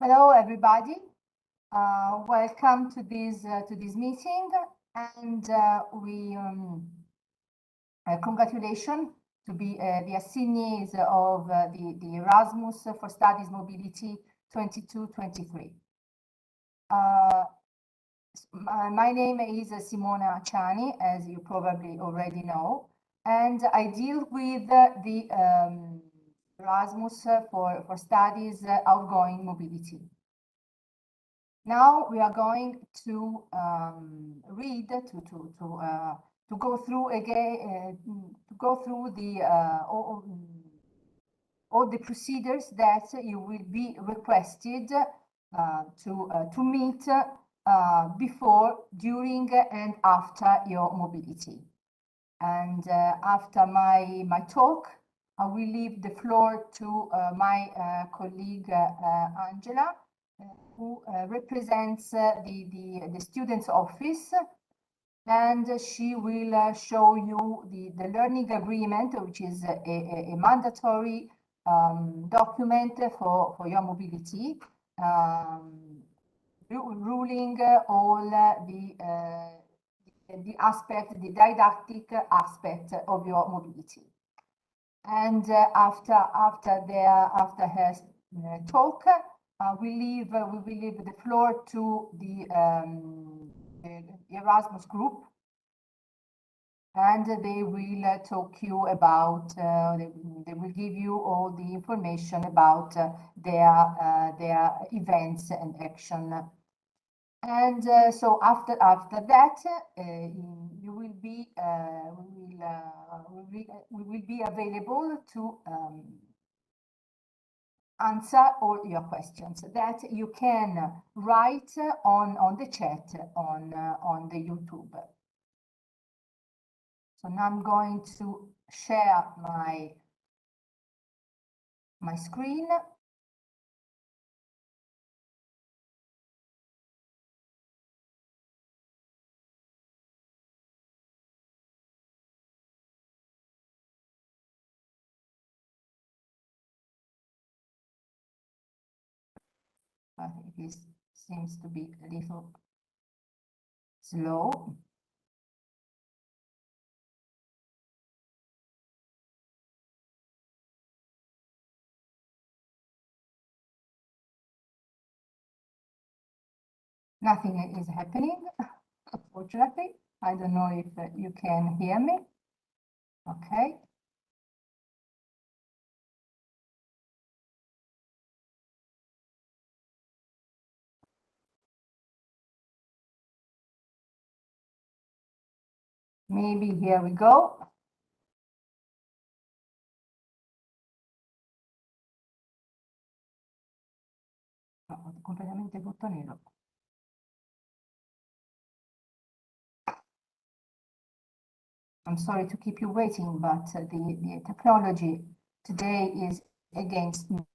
Hello, everybody. Welcome to this meeting, and we congratulations to be the assignees of the Erasmus for Studies Mobility 22-23. My name is Simona Ciani, as you probably already know, and I deal with the Erasmus for Studies outgoing mobility. Now we are going to read to go through again the all the procedures that you will be requested to meet before, during, and after your mobility. And after my talk, I will leave the floor to my colleague Angela, who represents the student's office, and she will show you the learning agreement, which is a mandatory document for your mobility, ruling all the didactic aspect of your mobility. And after her talk, we will leave the floor to the Erasmus group, and they will talk you about. They will give you all the information about their events and action. And so after that, you will be we will be available to answer all your questions that you can write on the chat on the YouTube. So now I'm going to share my screen. I think this seems to be a little slow. Nothing is happening, unfortunately. I don't know if you can hear me. Okay. Maybe here we go. No, completamente tutto nero. I'm sorry to keep you waiting, but the technology today is against me.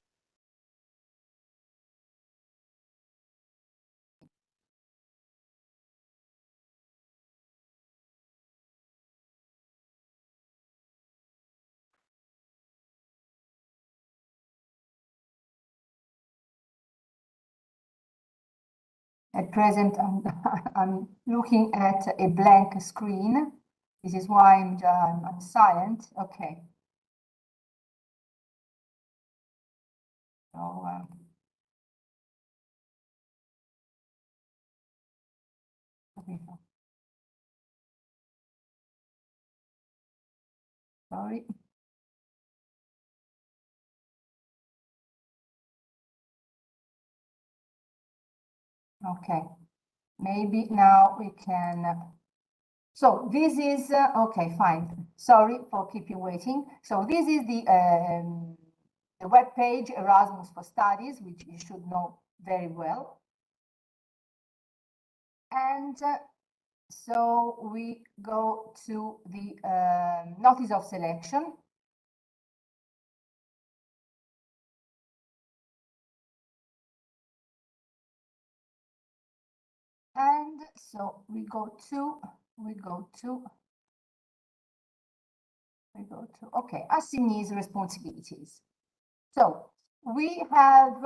At present, I'm looking at a blank screen. This is why I'm silent. Okay. So, sorry. Okay. Maybe now we can. So this is okay. Fine. Sorry for keeping waiting. So this is the web page Erasmus for Studies, which you should know very well. And so we go to the notice of selection. And so we go to okay, assignees responsibilities. So we have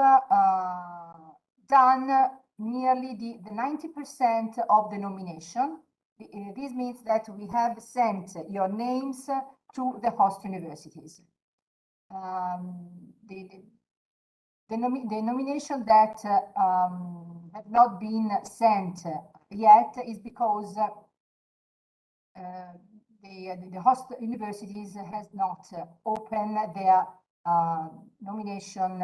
done nearly the 90% of the nomination. This means that we have sent your names to the host universities. The nomination that have not been sent yet is because the host universities has not opened their nomination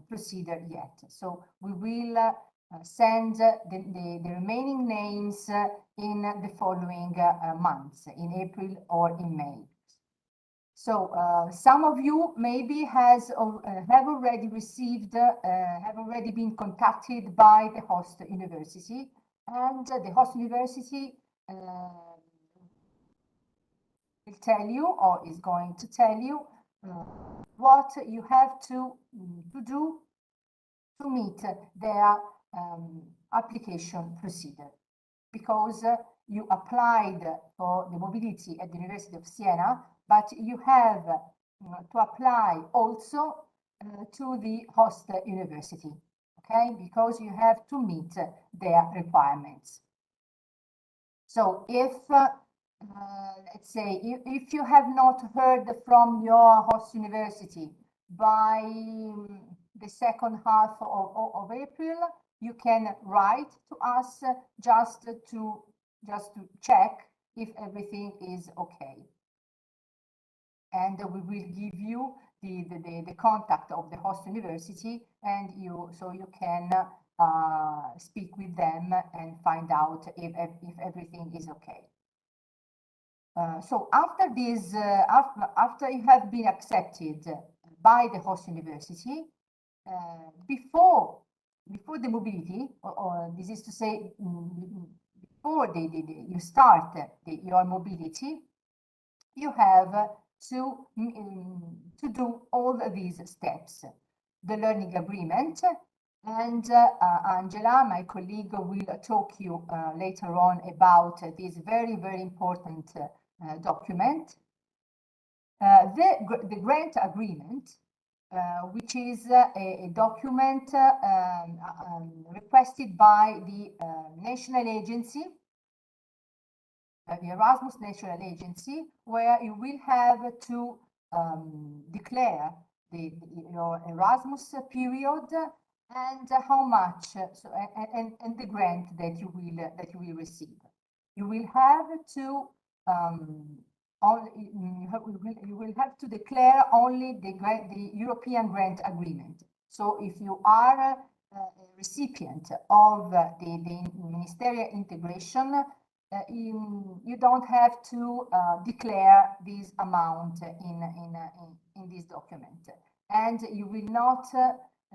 procedure yet. So we will send the remaining names in the following months, in April or in May. So some of you maybe have already received, have already been contacted by the host university, and the host university will tell you, or is going to tell you, what you have to do to meet their application procedure. Because you applied for the mobility at the University of Siena, but you have to apply also to the host university, okay? Because you have to meet their requirements. So if, let's say, if you have not heard from your host university by the second half of April, you can write to us just to check if everything is okay. And we will give you the contact of the host university, and you can speak with them and find out if everything is okay. So after this, after you have been accepted by the host university, before the mobility, or this is to say, before you start your mobility, you have to do all these steps. The learning agreement, and Angela, my colleague, will talk you later on about this very, very important document. The grant agreement, which is a document requested by the national agency, the Erasmus National Agency, where you will have to declare your Erasmus period and how much, and the grant that you will receive. You will have to you will have to declare only the European grant agreement. So if you are a recipient of the ministerial integration, you don't have to declare this amount in this document, and you will not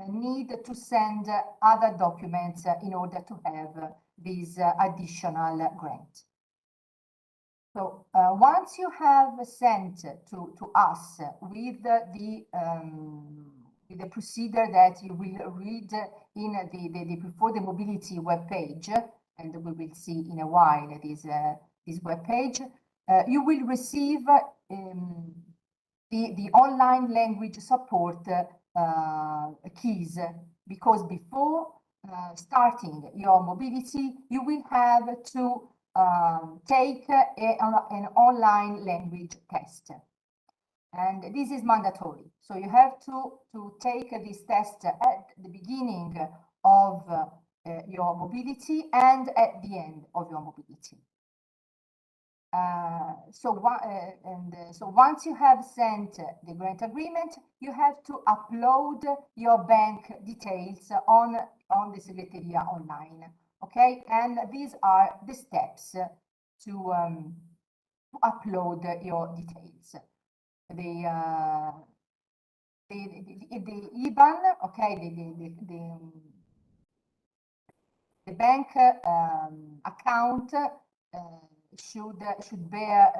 need to send other documents in order to have this additional grant. So once you have sent to us with the procedure that you will read in the Before the Mobility webpage, and we will see in a while this webpage, you will receive the online language support keys, because before starting your mobility, you will have to take an online language test. And this is mandatory. So you have to take this test at the beginning of your mobility and at the end of your mobility. So once you have sent the grant agreement, you have to upload your bank details on the Segreteria online. Okay, and these are the steps to upload your details. The IBAN, okay, the bank account should bear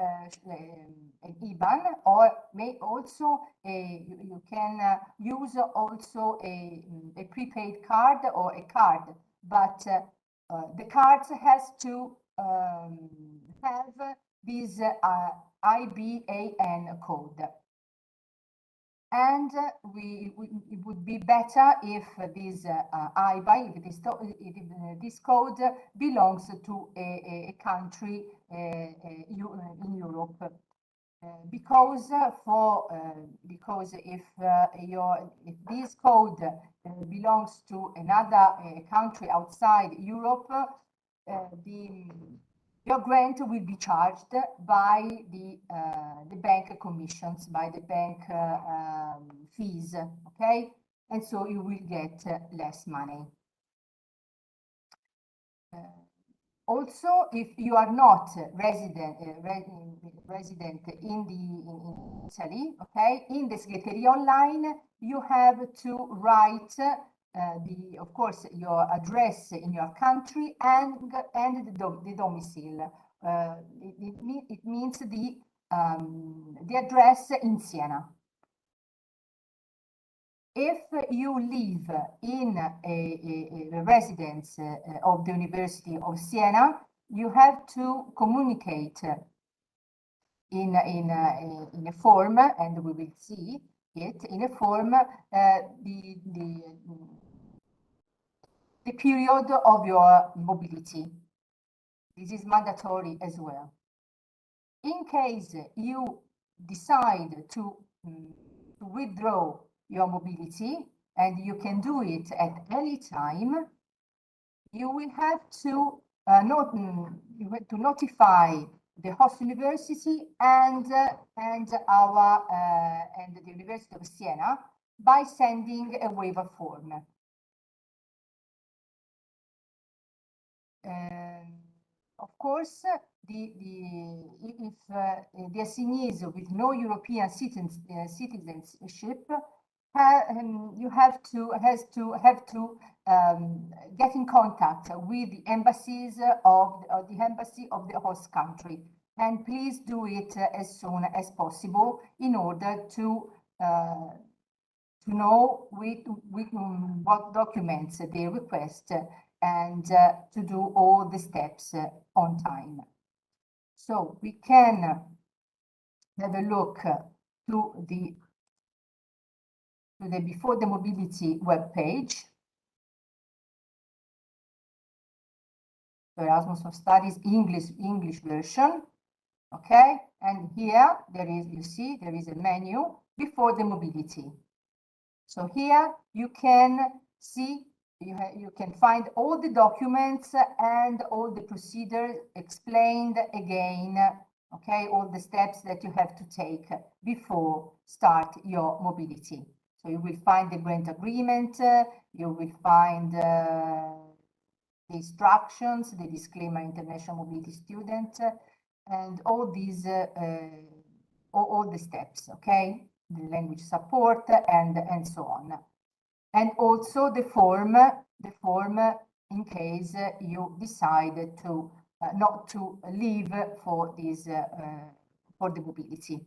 an IBAN, or may also you can use also a prepaid card or a card, but the card has to have this IBAN code. And it would be better if this IBAN, if this code belongs to a country in Europe. Because if this code belongs to another country outside Europe, your grant will be charged by the bank commissions, by the bank fees, okay? And so you will get less money. Also, if you are not resident in Italy, okay, in the segreteria online, you have to write of course, your address in your country and the domicile. It means the address in Siena. If you live in a residence of the University of Siena, you have to communicate in a form, and we will see it in a form, the period of your mobility. This is mandatory as well. In case you decide to withdraw your mobility, and you can do it at any time, you will have to notify the host university and the University of Siena by sending a waiver form. Of course, if the assignees with no European citizenship, you have to get in contact with the embassies of the embassy of the host country, and please do it as soon as possible in order to know what documents they request and to do all the steps on time. So we can have a look to the Before the Mobility webpage. Erasmus for Studies English version. Okay, and here you see there is a menu Before the Mobility. So here you can see, you can find all the documents and all the procedures explained again, okay, all the steps that you have to take before start your mobility. So you will find the grant agreement, you will find the instructions, the disclaimer, international mobility student, and all these, all the steps, okay? The language support and so on. And also the form in case you decide to not to leave for this for the mobility.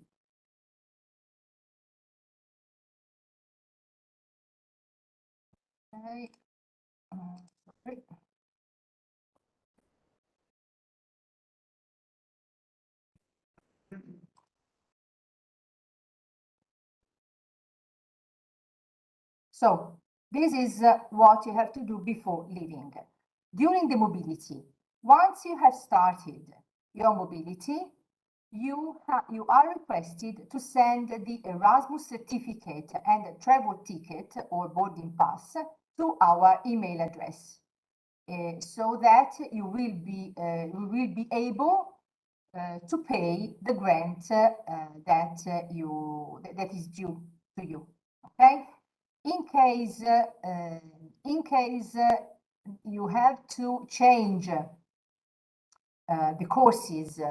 Okay. Sorry. So this is what you have to do before leaving. During the mobility, once you have started your mobility, you are requested to send the Erasmus certificate and travel ticket or boarding pass to our email address, so that you will be able to pay the grant that is due to you. Okay. In case you have to change the courses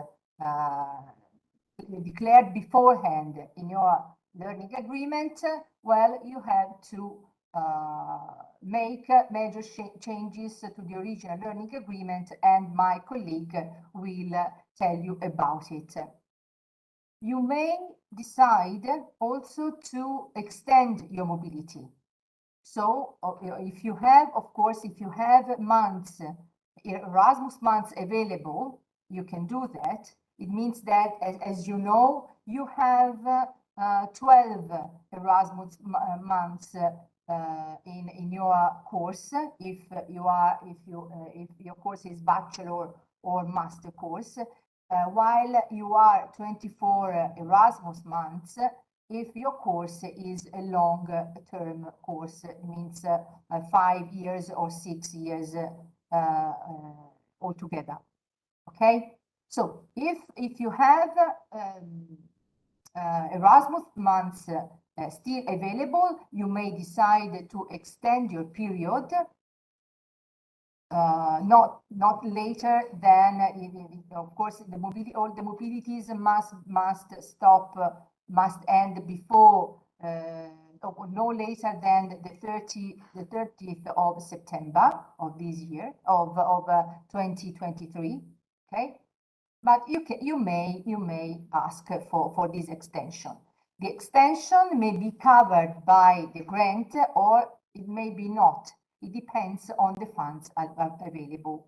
declared beforehand in your learning agreement, well, you have to make major changes to the original learning agreement, and my colleague will tell you about it. You may decide also to extend your mobility. So if you have, of course, if you have months, Erasmus months available, you can do that. It means that, as you know, you have 12 Erasmus months in your course, if your course is bachelor or master course, while you are 24 Erasmus months if your course is a long-term course. It means 5 years or 6 years altogether. Okay, so if you have Erasmus months still available, you may decide to extend your period, not later than, of course, all the mobilities must end before, no later than the 30th of September of this year, of 2023. Okay, but you may ask for this extension. The extension may be covered by the grant, or it may be not. It depends on the funds available.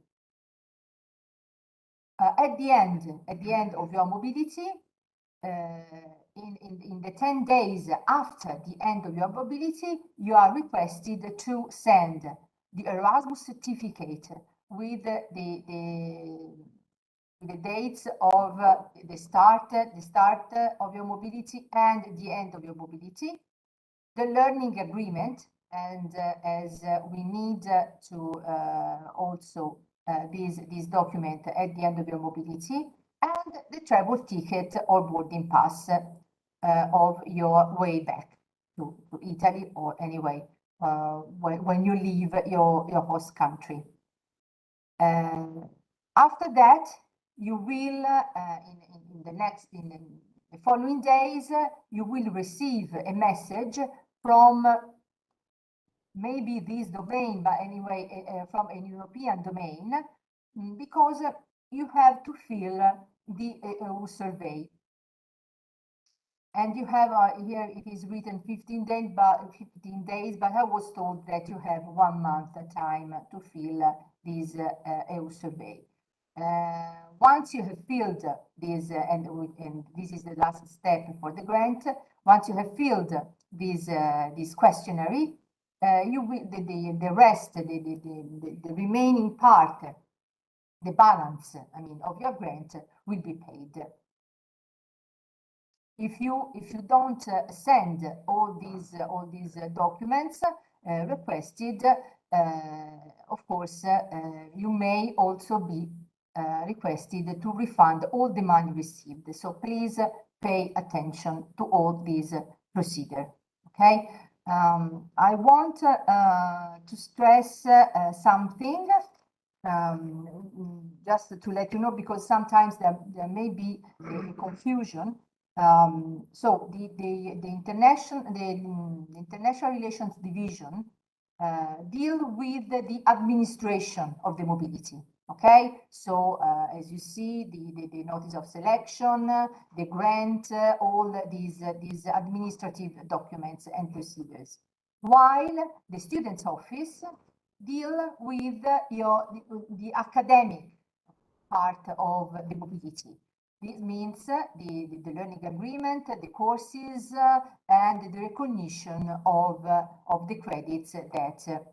At the end of your mobility, in the 10 days after the end of your mobility, you are requested to send the Erasmus certificate with the dates of the start of your mobility and the end of your mobility, the learning agreement, and as we need to also this document at the end of your mobility, and the travel ticket or boarding pass of your way back to Italy, or anyway when you leave your host country. After that, you will in the following days you will receive a message from maybe this domain, but anyway from a European domain, because you have to fill the EU survey. And you have here it is written 15 days, but I was told that you have 1 month time to fill this EU survey. Once you have filled this, and this is the last step for the grant. Once you have filled this questionnaire, you will the rest, the remaining part, the balance, I mean, of your grant will be paid. If you don't send all these documents requested, of course, you may also be requested to refund all the money received. So please pay attention to all these procedure. Okay, I want to stress something. Just to let you know, because sometimes there may be a confusion. So the international relations division deal with the administration of the mobility. Okay, so as you see, the notice of selection, the grant, all these administrative documents and procedures, while the student's office deal with the academic part of the mobility. This means the learning agreement, the courses, and the recognition of the credits that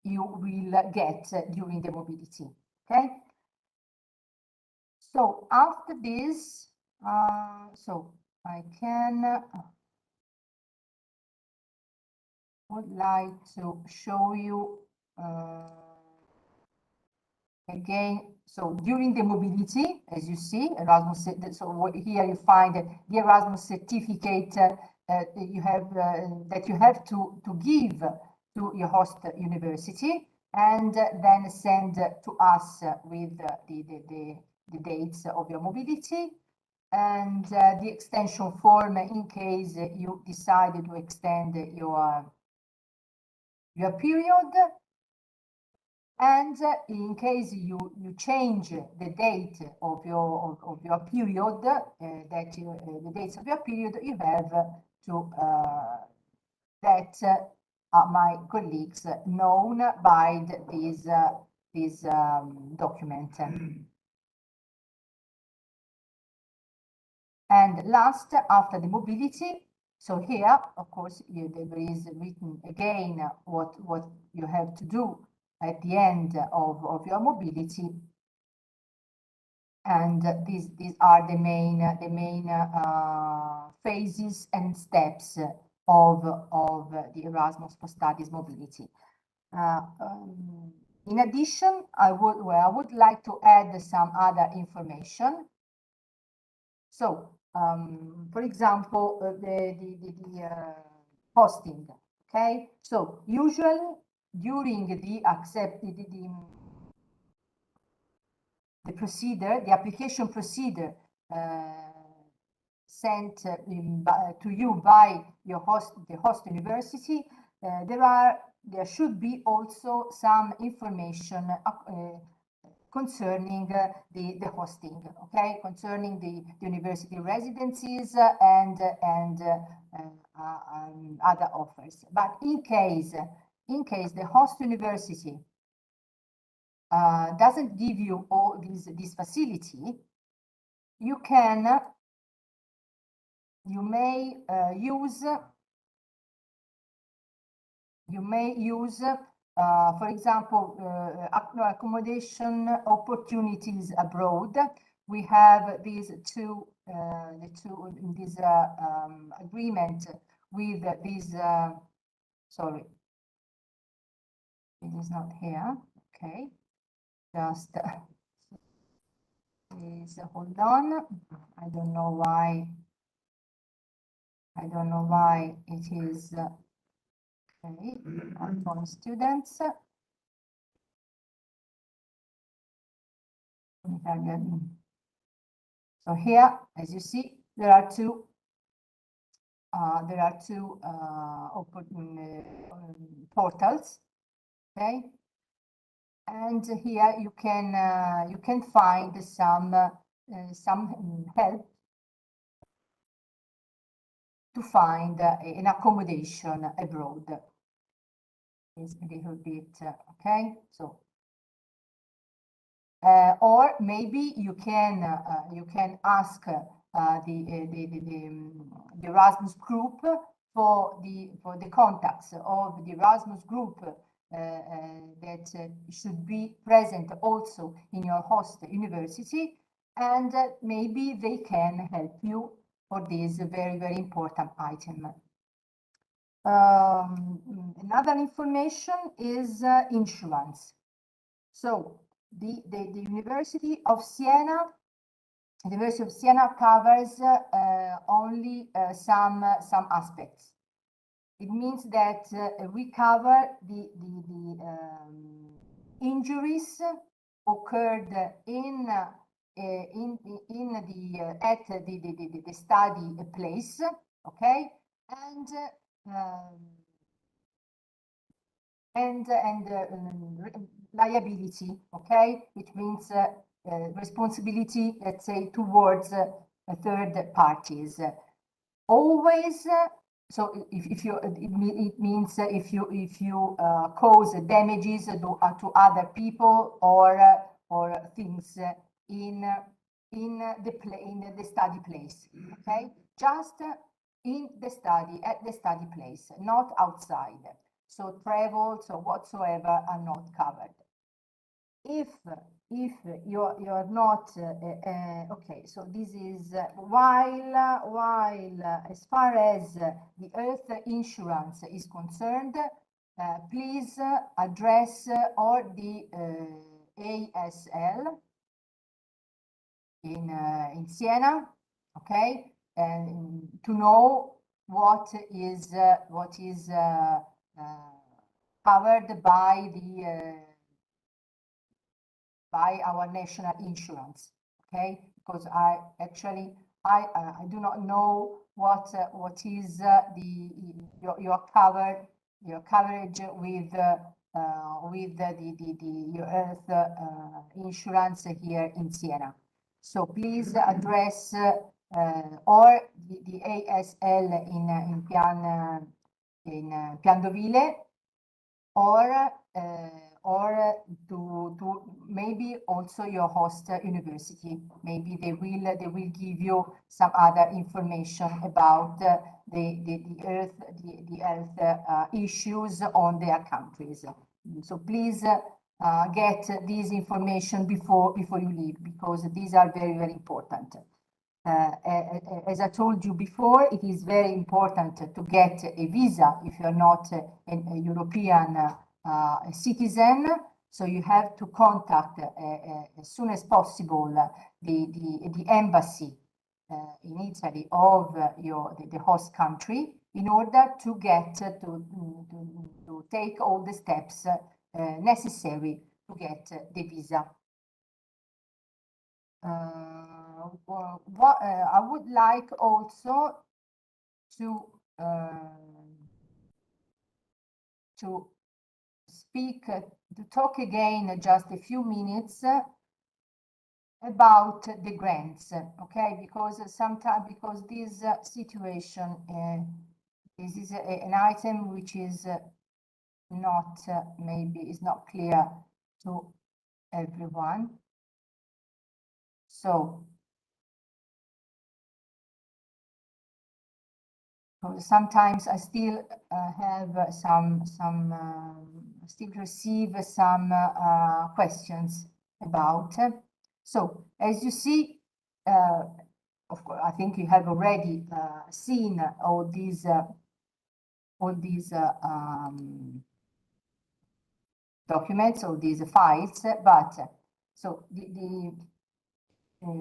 you will get during the mobility. Okay. So after this, so I would like to show you again. So during the mobility, as you see, Erasmus. So here you find the Erasmus certificate you have that you have to give to your host university, and then send to us with the dates of your mobility, and the extension form in case you decided to extend your period. And in case you change the date of your period, the dates of your period, you have to let my colleagues known by this document. And last, after the mobility, so here, of course, there is written again what you have to do at the end of your mobility. And these are the main phases and steps of the Erasmus for Studies mobility. In addition, I would like to add some other information. So, for example, the hosting. Okay, so usually during the procedure, the application procedure sent to you by your the host university, there should be also some information concerning the hosting, okay, concerning the university residencies and other offers. But in case the host university doesn't give you all this facility, you may use for example, accommodation opportunities abroad. We have these two agreement with these. Sorry, it is not here. Okay, just please hold on. I don't know why. It is. Okay, from students. So here, as you see, there are two portals. Okay, and here you can find some help to find an accommodation abroad. Is a little bit okay. So, or maybe you can ask the Erasmus group for the contacts of the Erasmus group that should be present also in your host university, and maybe they can help you for this very, very important item. Another information is insurance. So the University of Siena covers only some aspects. It means that we cover the injuries occurred at the study place, okay, and liability, okay, which means responsibility, let's say, towards third parties. Always, so if you, it means if you cause damages to other people or things in the study place, okay, just in the study, at the study place, not outside. So travels or whatsoever are not covered. If you're not okay, so this is while as far as the earth insurance is concerned, please address or the ASL in Siena, okay, and to know what is covered by our national insurance, okay? Because I do not know what is your coverage with your earth insurance here in Siena. So please address or the ASL in Piandovile, or or to maybe also your host university. Maybe they will give you some other information about the health issues on their countries. So please get this information before you leave, because these are very important. As I told you before, it is very important to get a visa if you're not a European citizen. So you have to contact as soon as possible the embassy in Italy of the host country, in order to get to take all the steps necessary to get the visa. What I would like also to speak, to talk again just a few minutes about the grants, okay? Because sometimes, because this situation, this is an item which is not maybe is not clear to everyone. So sometimes I still have still receive some questions about. So as you see, of course, I think you have already seen all these documents, all these files, but so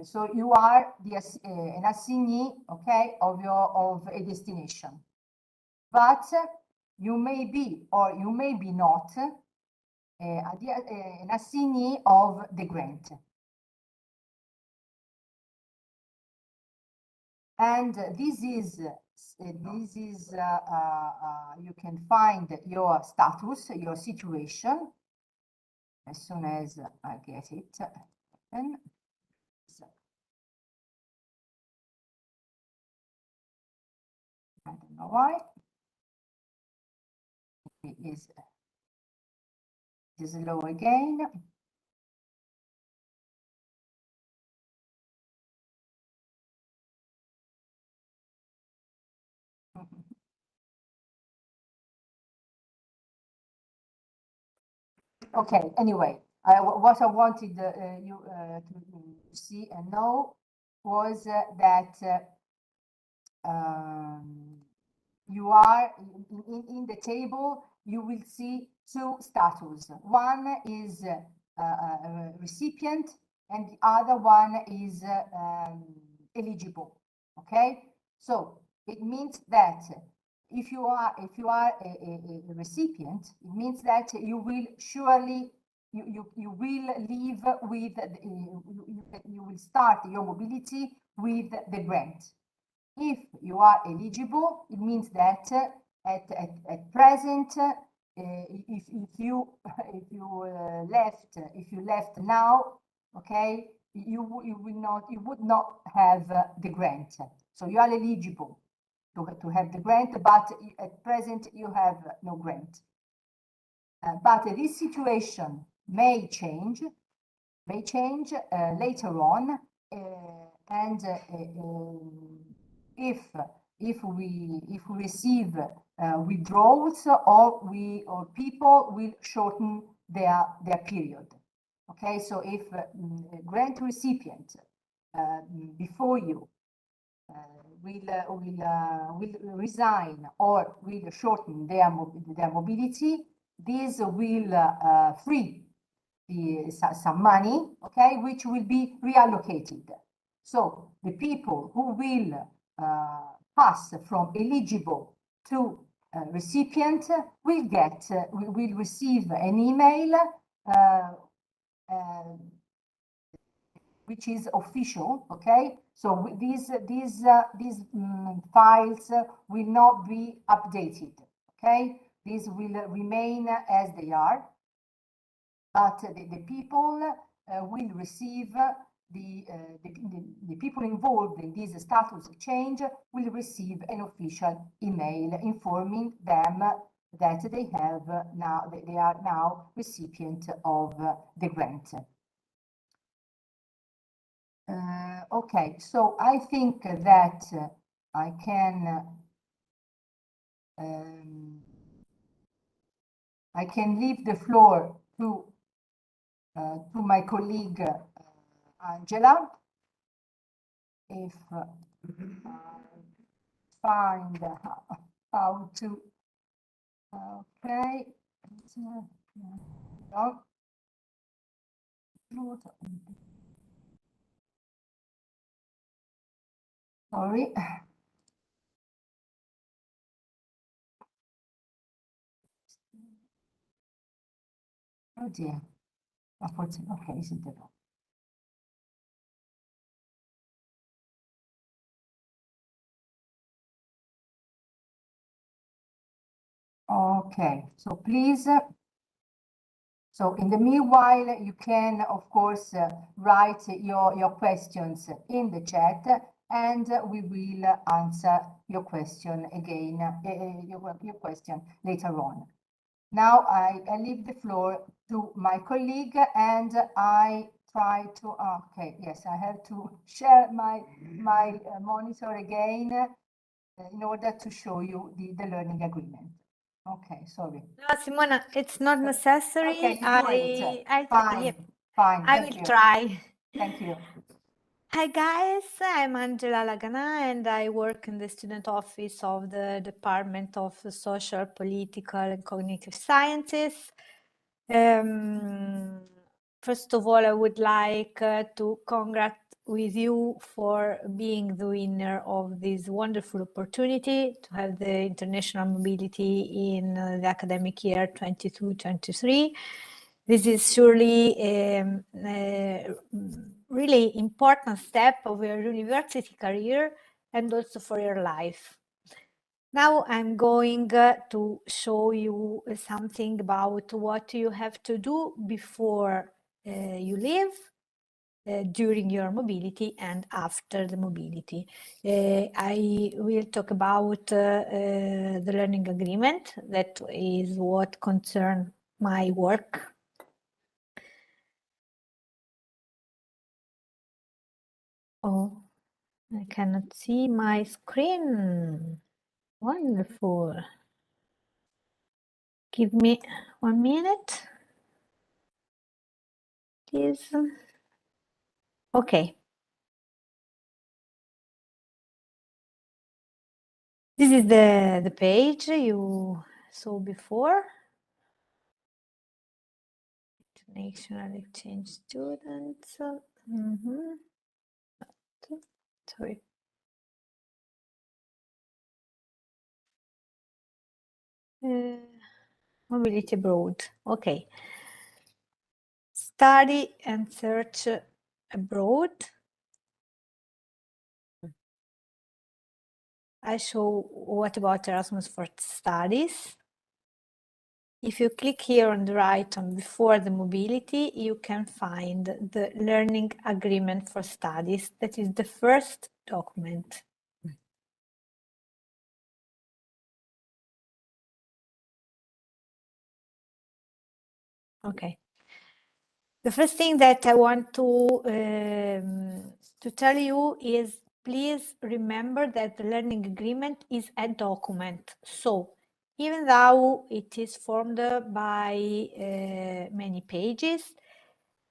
so you are an assignee, okay, of a destination, but you may be or you may be not an assignee of the grant. And this is you can find your status, your situation, as soon as I get it open. So, I don't know why it is low again. Okay, anyway, what I wanted you to see and know was that you are in the table, you will see two status. One is recipient, and the other one is eligible. Okay, so it means that if you are a recipient, it means that you will surely you will live with you will start your mobility with the grant. If you are eligible, it means that at present, if you left now, okay, you would not have the grant. So you are eligible to have the grant, but at present you have no grant. But this situation may change later on, and if we receive withdrawals, or people will shorten their period. Okay, so if grant recipient before you will resign or will shorten their mobility, this will free some money, okay, which will be reallocated. So the people who will pass from eligible to recipient will receive an email which is official, okay? So these files will not be updated, okay? These will remain as they are, but the people will receive the people involved in this status change will receive an official email informing them that they have now, they are now recipient of the grant. Okay, so I think that I can leave the floor to my colleague Angela, if I find how to. Okay. Sorry. Oh dear. Unfortunately, okay, isn't it? Okay, so please. So in the meanwhile, you can, of course, write your questions in the chat, and we will answer your question again, your question later on. Now I leave the floor to my colleague, and I try to, okay, yes, I have to share my monitor again in order to show you the learning agreement. Okay, sorry. No, Simona, it's not necessary. Okay, you do it. Fine, yeah, fine. I will try. Thank you. Hi guys, I'm Angela Lagana and I work in the student office of the Department of Social, Political and Cognitive Sciences. First of all, I would like to congratulate with you for being the winner of this wonderful opportunity to have the international mobility in the academic year 22-23. This is surely a really important step of your university career and also for your life. Now I'm going to show you something about what you have to do before you leave, during your mobility and after the mobility. I will talk about the learning agreement. That is what concerns my work. Oh, I cannot see my screen. Wonderful. Give me 1 minute, please. Okay. This is the page you saw before. International exchange students. Sorry. Mobility abroad. Okay. Study and search abroad. I show what about Erasmus for Studies. If you click here on the right on before the mobility, you can find the learning agreement for studies. That is the first document. Okay. The first thing that I want to tell you is please remember that the learning agreement is a document. So even though it is formed by many pages,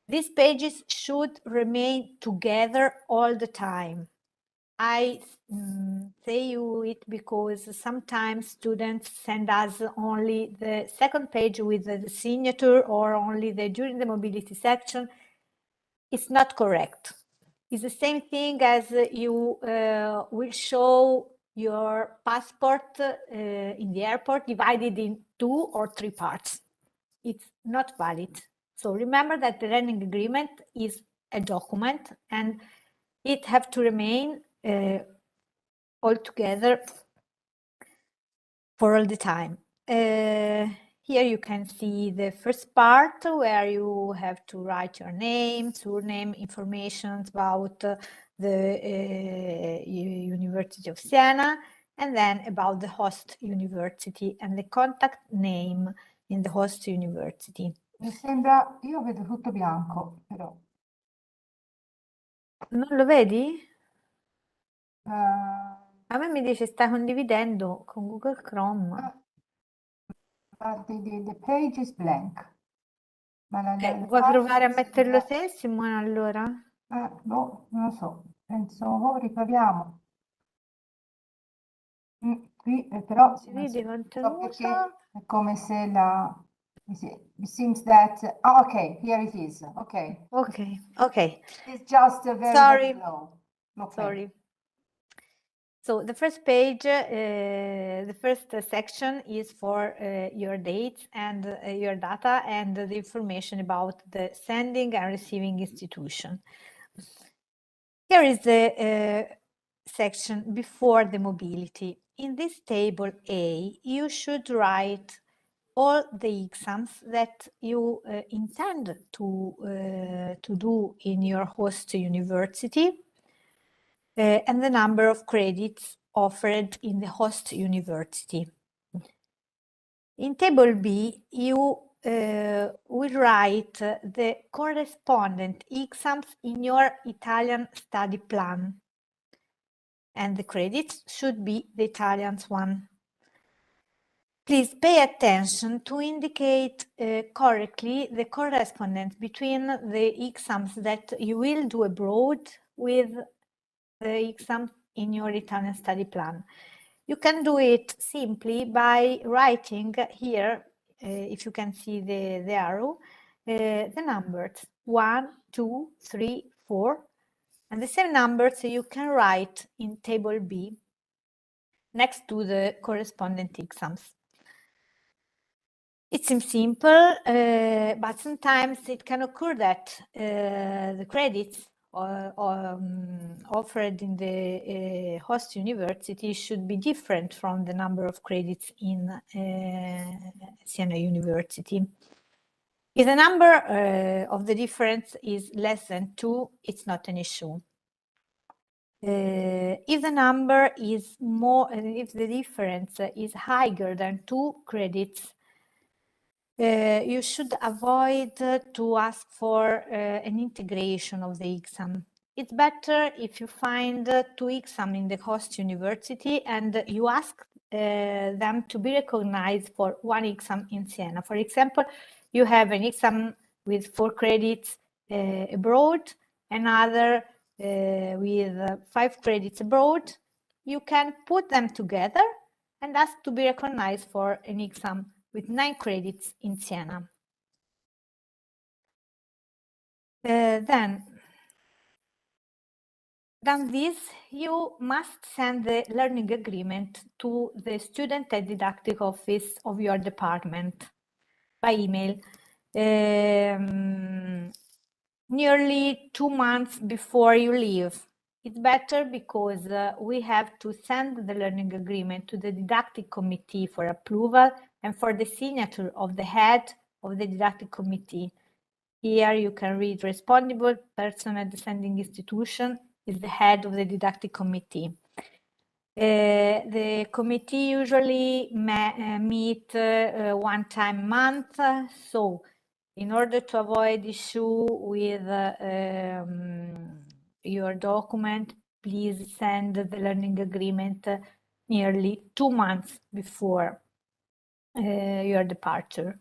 these pages should remain together all the time. I say you it because sometimes students send us only the second page with the signature or only the during the mobility section. It's not correct. It's the same thing as you will show your passport in the airport divided in 2 or 3 parts. It's not valid. So remember that the learning agreement is a document and it have to remain all together for all the time. Here you can see the first part where you have to write your name, surname, information about the University of Siena. and then about the host university and the contact name in the host university. Mi sembra, io vedo tutto bianco, però. Non lo vedi? Uh, A me mi dice stai condividendo con Google Chrome. The page is blank. Ma Vuoi provare a pagina metterlo sembra... te, Simone, allora? Boh, non lo so. Penso, riproviamo. Qui però Si non vede so perché contenuto. è come se la... It seems that... Oh, okay, here it is. Okay. Okay. It's just very, Sorry. very low. Okay. Sorry. So the first page, the first section is for your dates and your data and the information about the sending and receiving institution. Here is the section before the mobility. In this table A, you should write all the exams that you intend to do in your host university and the number of credits offered in the host university. In table B, you will write the correspondent exams in your Italian study plan, and the credits should be the Italian one. Please pay attention to indicate correctly the correspondence between the exams that you will do abroad with the exam in your Italian study plan. You can do it simply by writing here, if you can see the arrow, the numbers 1, 2, 3, 4, and the same numbers you can write in table B next to the correspondent exams. It seems simple, but sometimes it can occur that the credits offered in the host university should be different from the number of credits in Siena University. If the number of the difference is less than 2, it's not an issue. If the number is more, if the difference is higher than 2 credits, you should avoid to ask for an integration of the exam. It's better if you find 2 exams in the host university and you ask them to be recognized for 1 exam in Siena. For example, you have an exam with 4 credits abroad, another with 5 credits abroad. You can put them together and ask to be recognized for an exam with 9 credits in Siena. Then, done this, you must send the learning agreement to the student and didactic office of your department by email. Nearly 2 months before you leave. It's better because we have to send the learning agreement to the didactic committee for approval and for the signature of the head of the didactic committee. Here you can read responsible person at the sending institution is the head of the didactic committee. The committee usually meet 1 time a month, so in order to avoid issue with your document, please send the learning agreement nearly 2 months before your departure.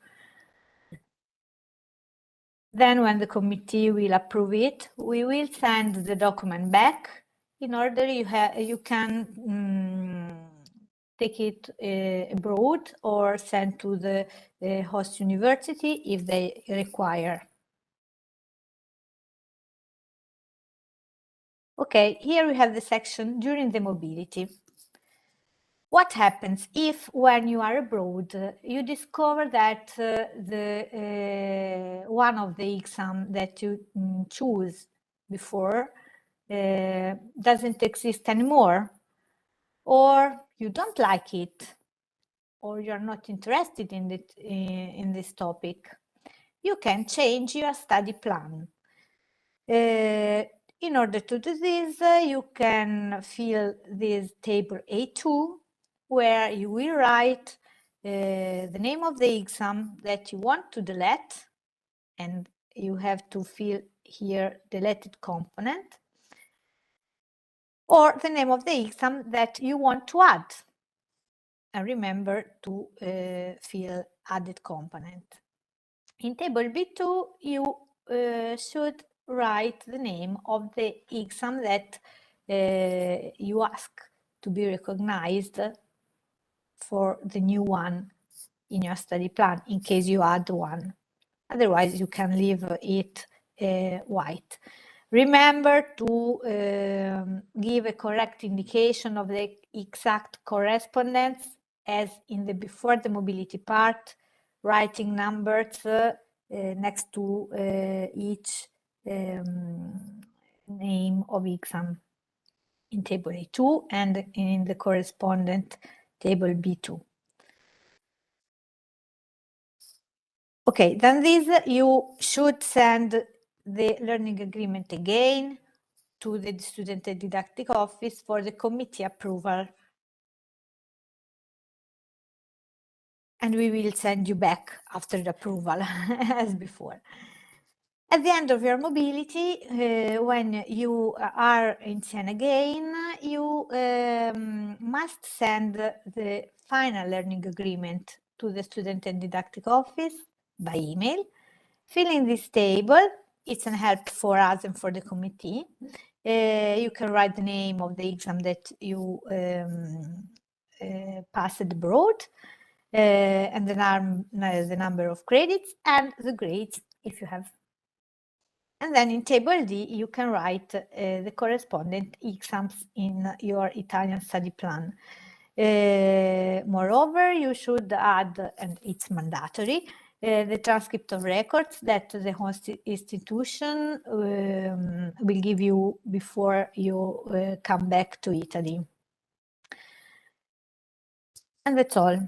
Then when the committee will approve it, we will send the document back in order you can take it abroad or send to the host university if they require. Okay, here we have the section during the mobility. What happens if, when you are abroad, you discover that one of the exams that you choose before doesn't exist anymore, or you don't like it, or you're not interested in it, in this topic? You can change your study plan. In order to do this, you can fill this table A2 where you will write the name of the exam that you want to delete, and you have to fill here deleted component, or the name of the exam that you want to add. And remember to fill added component. In table B2, you should write the name of the exam that you ask to be recognized for the new one in your study plan, in case you add one. Otherwise, you can leave it white. Remember to give a correct indication of the exact correspondence, as in the before the mobility part, writing numbers next to each name of exam in table A2 and in the correspondent table B2. Okay, then this you should send the learning agreement again to the student and didactic office for the committee approval. And we will send you back after the approval as before. At the end of your mobility, when you are in Siena again, you must send the final learning agreement to the student and didactic office by email. Filling this table, it's an help for us and for the committee. You can write the name of the exam that you passed abroad, and the number of credits and the grades if you have. And then in table D, you can write the correspondent exams in your Italian study plan. Moreover, you should add, and it's mandatory, the transcript of records that the host institution will give you before you come back to Italy. And that's all.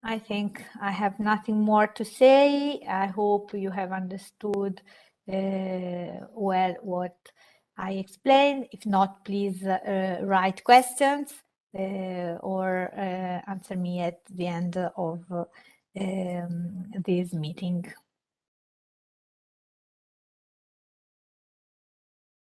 I think I have nothing more to say. I hope you have understood well what I explained. If not, please write questions or answer me at the end of this meeting.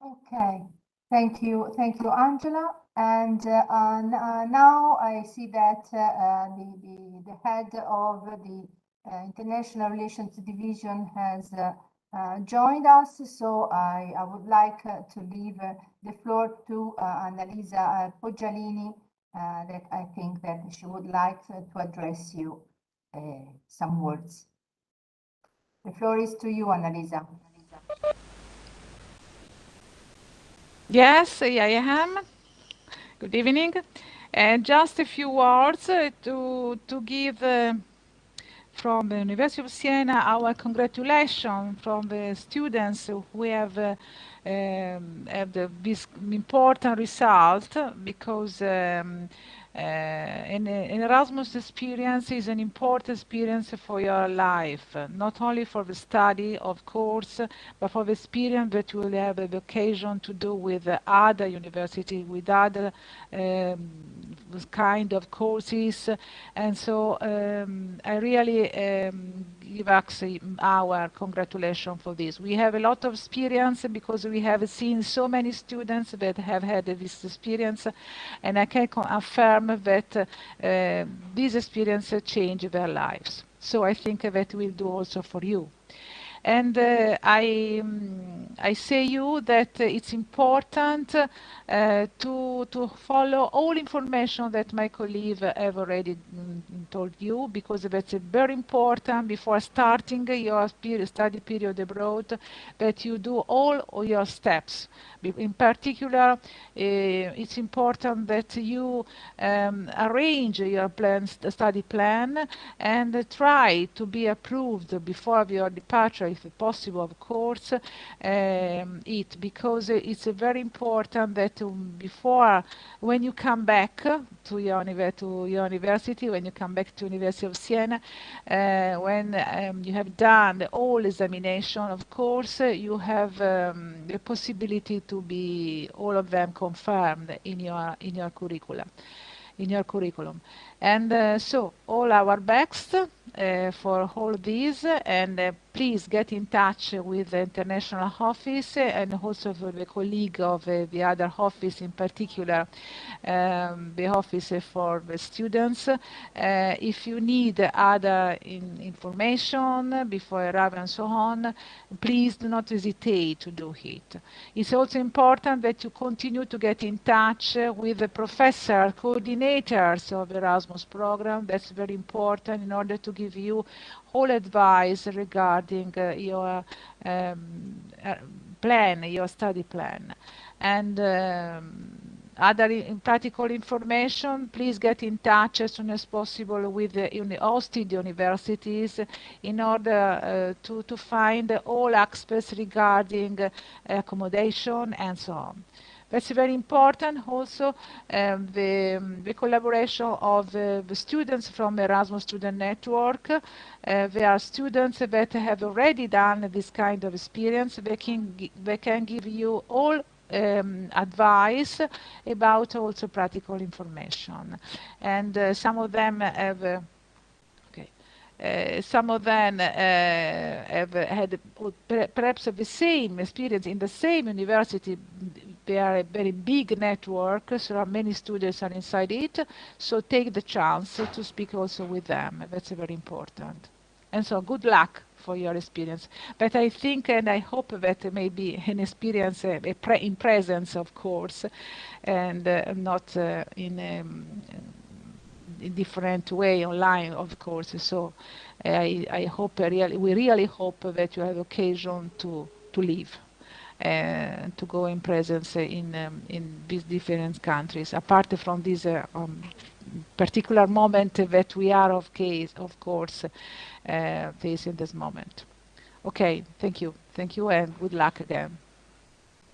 Okay, thank you, Angela. And now I see that the head of the International Relations Division has joined us. So I would like to leave the floor to Annalisa Poggialini, that I think that she would like to address you some words. The floor is to you, Annalisa. Yes, I am. Good evening. And just a few words to give from the University of Siena our congratulations from the students who have this important result, because an Erasmus experience is an important experience for your life, not only for the study, of course, but for the experience that you will have the occasion to do with other universities, with other kind of courses. And so I really give us our congratulations for this. We have a lot of experience because we have seen so many students that have had this experience, and I can affirm that this experience changed their lives. So I think that will do also for you. And I say you that it's important to follow all information that my colleague have already told you, because that's very important before starting your study period abroad, that you do all your steps. In particular, it's important that you arrange your study plan and try to be approved before your departure, if possible, of course, because it's very important that before, when you come back to your university, when you come back to University of Siena, when you have done all examination, of course, you have the possibility to be all of them confirmed in your curriculum. in your curriculum. And so all our best for all these, and please get in touch with the international office and also for the colleague of the other office, in particular the office for the students. If you need other information before arrival and so on, please do not hesitate to do it. It's also important that you continue to get in touch with the professor coordinators of the Erasmus program. That's very important in order to give you all advice regarding your plan, your study plan. And other practical information, please get in touch as soon as possible with the hosted universities in order to find all aspects regarding accommodation and so on. That's very important. Also, the collaboration of the students from Erasmus Student Network. There are students that have already done this kind of experience. They can give you all advice about also practical information. And some of them have some of them have had perhaps the same experience in the same university. They are a very big network, so many students are inside it. So take the chance to speak also with them. That's very important. And so good luck for your experience. But I think and I hope that maybe an experience in presence, of course, and not in a different way online, of course. So I hope we really hope that you have occasion to live and to go in presence in these different countries, apart from this particular moment that we are of course facing this moment. Okay, thank you, and good luck again.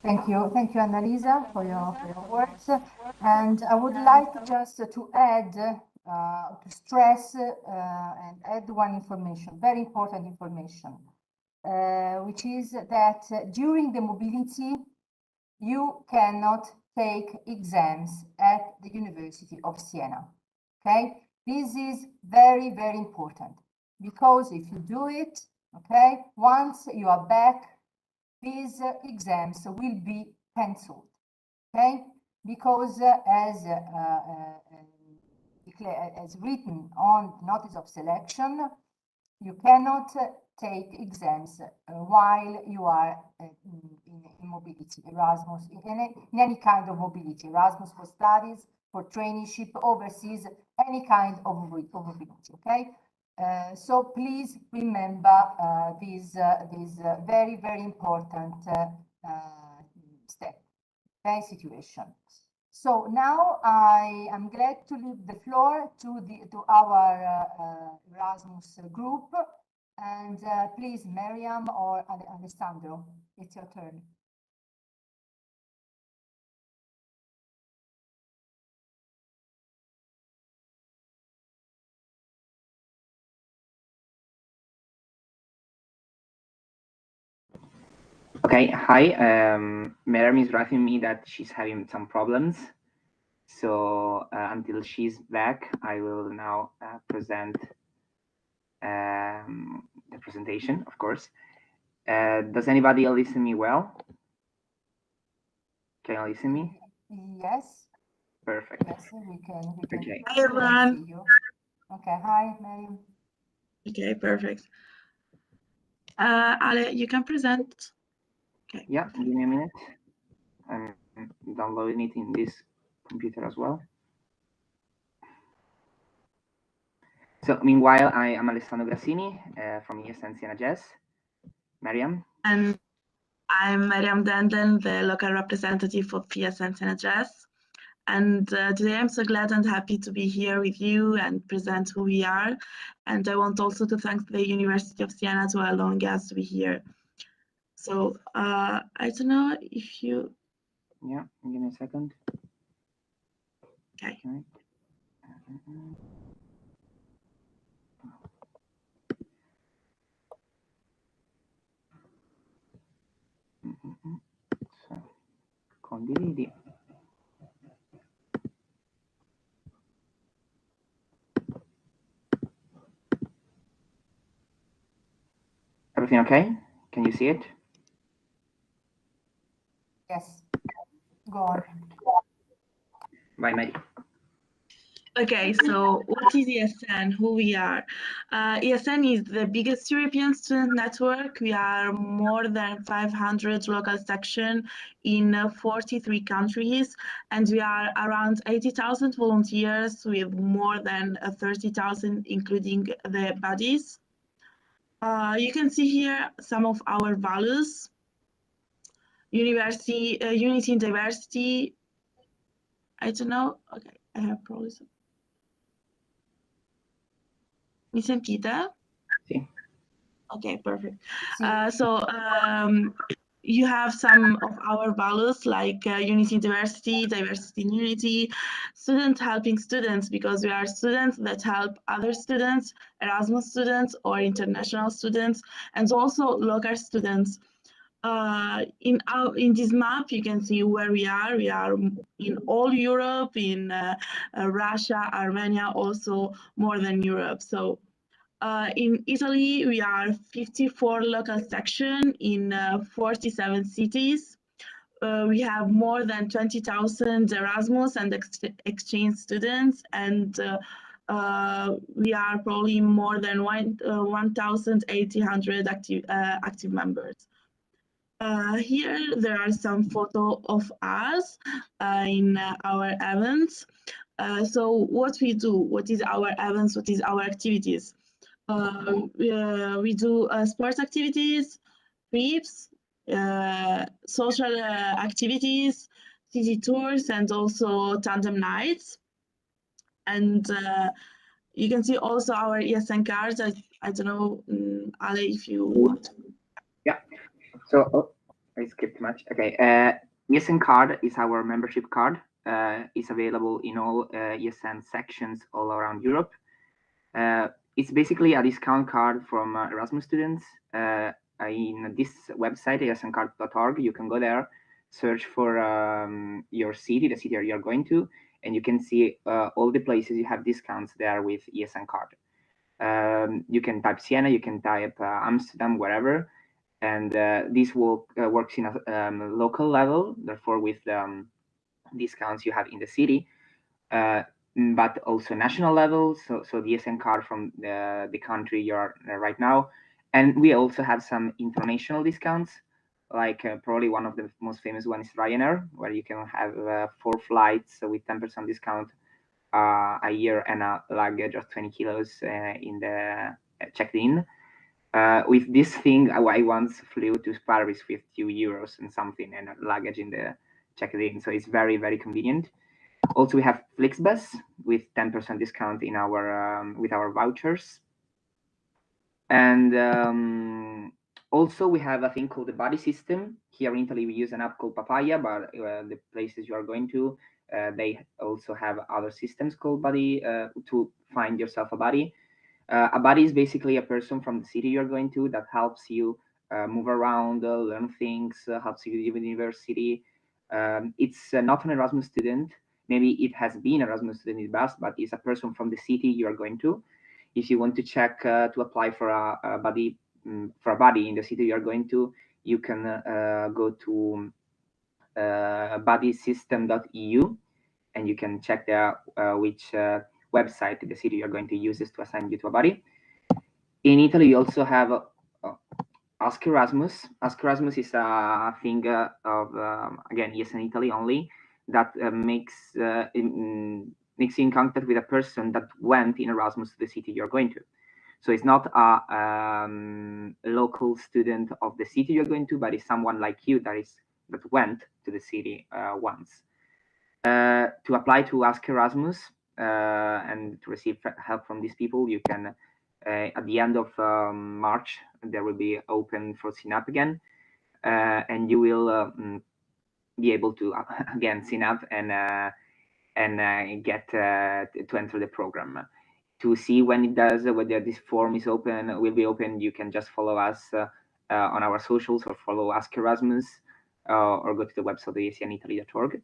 Thank you, Annalisa, for your words. And I would like just to add, to stress and add one information, very important information, which is that during the mobility, you cannot take exams at the University of Siena. Okay, this is very, very important, because if you do it, okay, once you are back, these exams will be cancelled, okay? Because as written on notice of selection, you cannot take exams while you are in mobility, Erasmus, in any kind of mobility, Erasmus for studies, for traineeship, overseas, any kind of mobility, okay? So please remember this very, very important step, okay, situation. So now I am glad to leave the floor to our Erasmus group, and please, Miriam or Alessandro, it's your turn. Okay, hi. Miriam is writing me that she's having some problems. So until she's back, I will now present the presentation, of course. Does anybody listen to me well? Can you listen to me? Yes. Perfect. Yes, we can. Okay. Hi, everyone. See you. Okay, hi, Miriam. Okay, perfect. Ale, you can present. Okay. Yeah, give me a minute. I'm downloading it in this computer as well. So meanwhile, I am Alessandro Grassini from ESN Siena Jazz. Miriam? And I'm Miriam Denden, the local representative of ESN Siena Jazz. And today I'm so glad and happy to be here with you and present who we are. And I want also to thank the University of Siena to allowing us to be here. So I don't know if you... Yeah, give me a second. Okay. So, condividi. everything okay? Can you see it? Yes. Go on. Bye, Mary. Okay, so what is ESN? Who we are? ESN is the biggest European student network. We are more than 500 local sections in 43 countries, and we are around 80,000 volunteers with more than 30,000, including the bodies. You can see here some of our values. Unity in diversity. I don't know. Okay, I have probably some. Mi sentite? Sì. Okay, perfect. Sì. You have some of our values like unity in diversity, diversity in unity, student helping students, because we are students that help other students, Erasmus students or international students, and also local students. In this map, you can see where we are. We are in all Europe, in Russia, Armenia, also more than Europe. So in Italy, we are 54 local sections in 47 cities. We have more than 20,000 Erasmus and exchange students, and we are probably more than 1,800 active members. Here there are some photos of us in our events. So what we do, what is our events, what is our activities? We do sports activities, trips, social activities, city tours, and also tandem nights. And you can see also our ESN cards. I don't know, Ale, if you want to. Yeah. So I skipped much. Okay. ESN card is our membership card. It's available in all ESN sections all around Europe. It's basically a discount card from Erasmus students. In this website, esncard.org, you can go there, search for your city, the city you're going to, and you can see all the places you have discounts there with ESN card. You can type Siena, you can type Amsterdam, wherever, and this works in a local level, therefore with discounts you have in the city. But also national level, so the ESN card from the country you're right now. And we also have some international discounts, like probably one of the most famous ones is Ryanair, where you can have 4 flights with 10% discount a year and a luggage of 20 kilos in the checked in. With this thing, I once flew to Paris with €2 and something and a luggage in the checked in, so it's very, very convenient. Also, we have Flixbus with 10% discount in our with our vouchers, and also we have a thing called the buddy system. Here in Italy, we use an app called Papaya, but the places you are going to, they also have other systems called Buddy to find yourself a buddy. A buddy is basically a person from the city you're going to that helps you move around, learn things, helps you live in university. It's not an Erasmus student. Maybe it has been Erasmus student in the past, but it's a person from the city you are going to. If you want to check to apply for a buddy in the city you are going to, you can go to buddysystem.eu, and you can check there which website the city you're going to use is to assign you to a buddy. In Italy, we also have Ask Erasmus. Ask Erasmus is a thing of again, yes, in Italy only, that makes you in contact with a person that went in Erasmus to the city you're going to. So it's not a local student of the city you're going to, but it's someone like you that went to the city once. To apply to Ask Erasmus and to receive help from these people, you can. At the end of March, there will be open for sign up again, and you will be able to again sign up and get to enter the program. To see when it does, whether this form is open, will be open, you can just follow us on our socials or follow Ask Erasmus or go to the website esnitaly.org.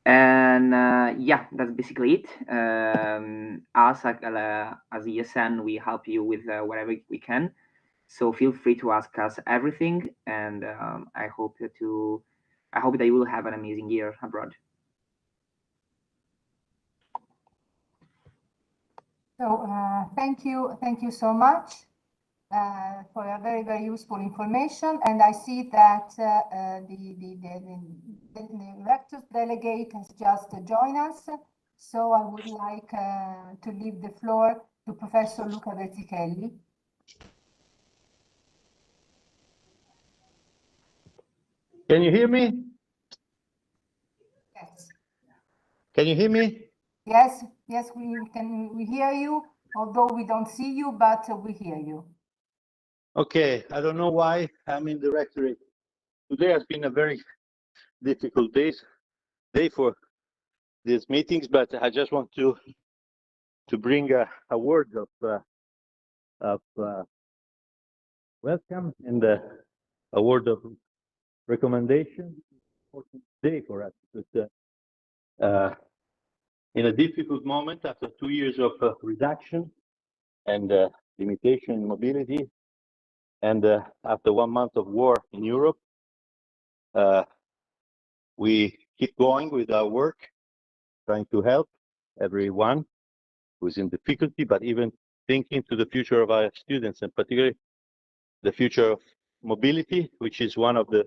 And yeah, that's basically it. Us as ESN, we help you with whatever we can. So feel free to ask us everything, and I hope that you will have an amazing year abroad. So thank you so much for a very, very useful information. And I see that the rector's delegate has just joined us. So I would like to leave the floor to Professor Luca Vertichelli. Can you hear me? Yes. Can you hear me? Yes, yes, we hear you, although we don't see you, but we hear you. Okay, I don't know why I'm in the rectory. Today has been a very difficult day for these meetings, but I just want to bring a word of welcome and a word of recommendation. Important day for us because in a difficult moment after 2 years of reduction and limitation in mobility, and after 1 month of war in Europe, we keep going with our work, trying to help everyone who's in difficulty, but even thinking to the future of our students, and particularly the future of mobility, which is one of the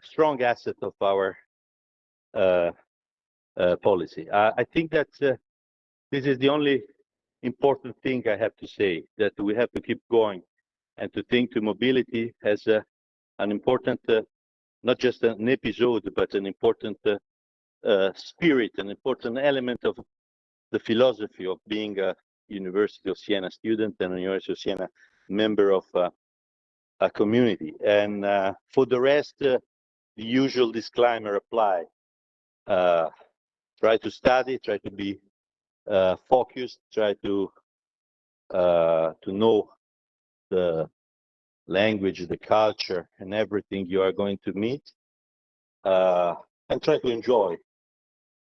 strong assets of our policy. I think that this is the only important thing I have to say, that we have to keep going and to think to mobility as an important, not just an episode, but an important spirit, an important element of the philosophy of being a University of Siena student and a University of Siena member of a community. And for the rest, the usual disclaimer apply. Try to study, try to be focused, try to know the language, the culture, and everything you are going to meet, and try to enjoy.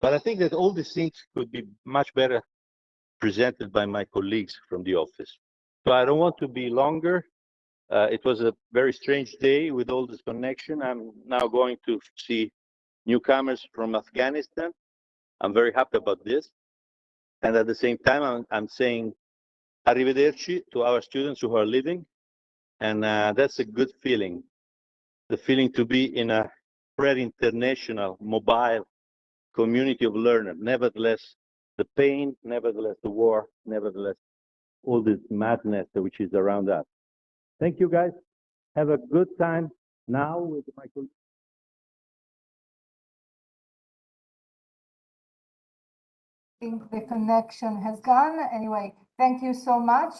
But I think that all these things could be much better presented by my colleagues from the office. So I don't want to be longer. It was a very strange day with all this connection. I'm now going to see newcomers from Afghanistan. I'm very happy about this. And at the same time, I'm saying arrivederci to our students who are leaving. And that's a good feeling. The feeling to be in a very international, mobile community of learners. Nevertheless, the pain, nevertheless, the war, nevertheless, all this madness which is around us. Thank you, guys. Have a good time now with my colleagues. I think the connection has gone. Anyway, thank you so much,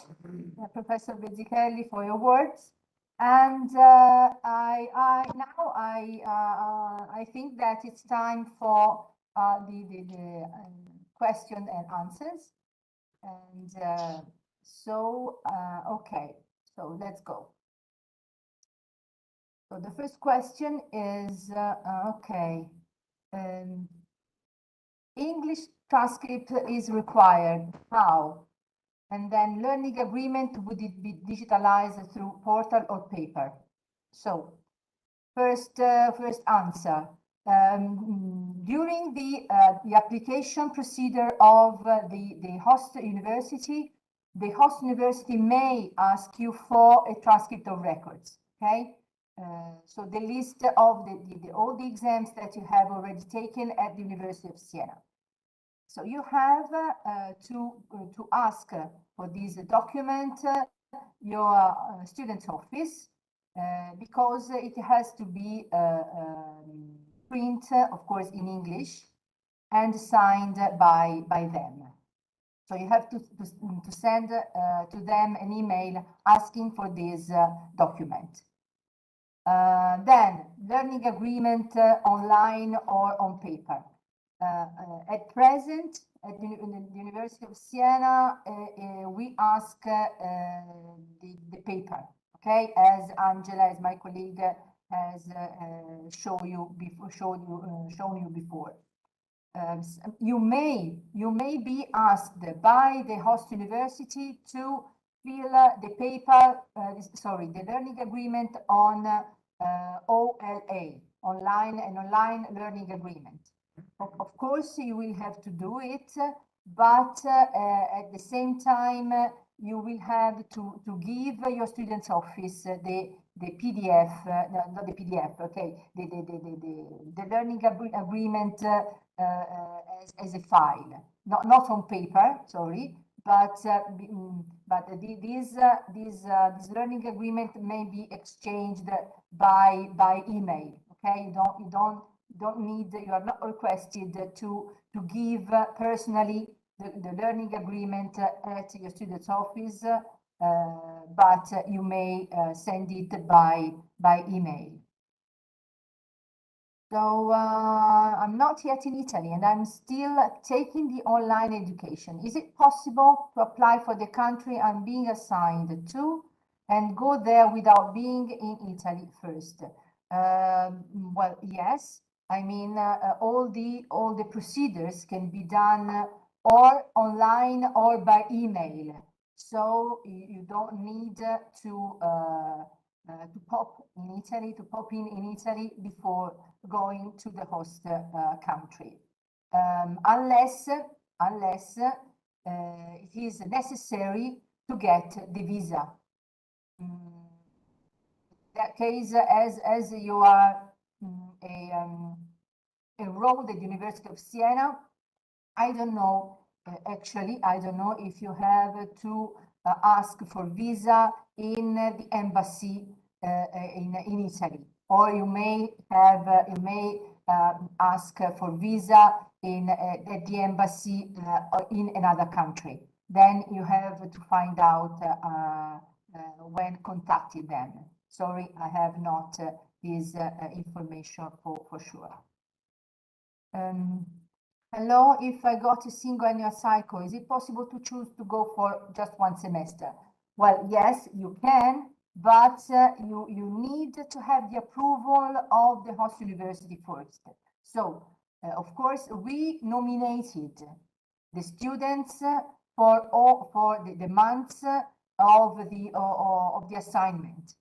Professor Vertichelli, for your words. And I think that it's time for the question and answers. And okay, so let's go. So the first question is, okay, English transcript is required. How? And then learning agreement, would it be digitalized through portal or paper? So first answer. During the application procedure of the host university may ask you for a transcript of records. Okay, so the list of all the exams that you have already taken at the University of Siena. So you have to ask for this document your student's office because it has to be print, of course, in English and signed by them. So you have to send to them an email asking for this document. Then learning agreement online or on paper. At present, at the University of Siena, we ask the paper, okay, as Angela, as my colleague, has shown you before. You may be asked by the host university to fill the paper, sorry, the learning agreement on OLA, online learning agreement. Of course, you will have to do it, but at the same time, you will have to give your student's office the PDF, not the PDF, okay, the learning agreement as a file, not on paper, sorry, but this learning agreement may be exchanged by email. Okay, you don't need, you are not requested to give personally the learning agreement at your student's office, but you may send it by email. So I'm not yet in Italy and I'm still taking the online education. Is it possible to apply for the country I'm being assigned to and go there without being in Italy first? Well, yes. I mean, all the procedures can be done or online or by email. So you don't need to pop in Italy, to pop in Italy before going to the host country, unless it is necessary to get the visa. In that case, as you are enrolled at the University of Siena, I don't know, actually, I don't know if you have to ask for visa in the embassy in Italy, or you may ask for visa at the embassy in another country. Then you have to find out when contacting them. Sorry, I have not this information for sure. Hello, if I got a single annual cycle, is it possible to choose to go for just one semester? Well, yes, you can, but you need to have the approval of the host university first. So, of course, we nominated the students for the months of the assignment.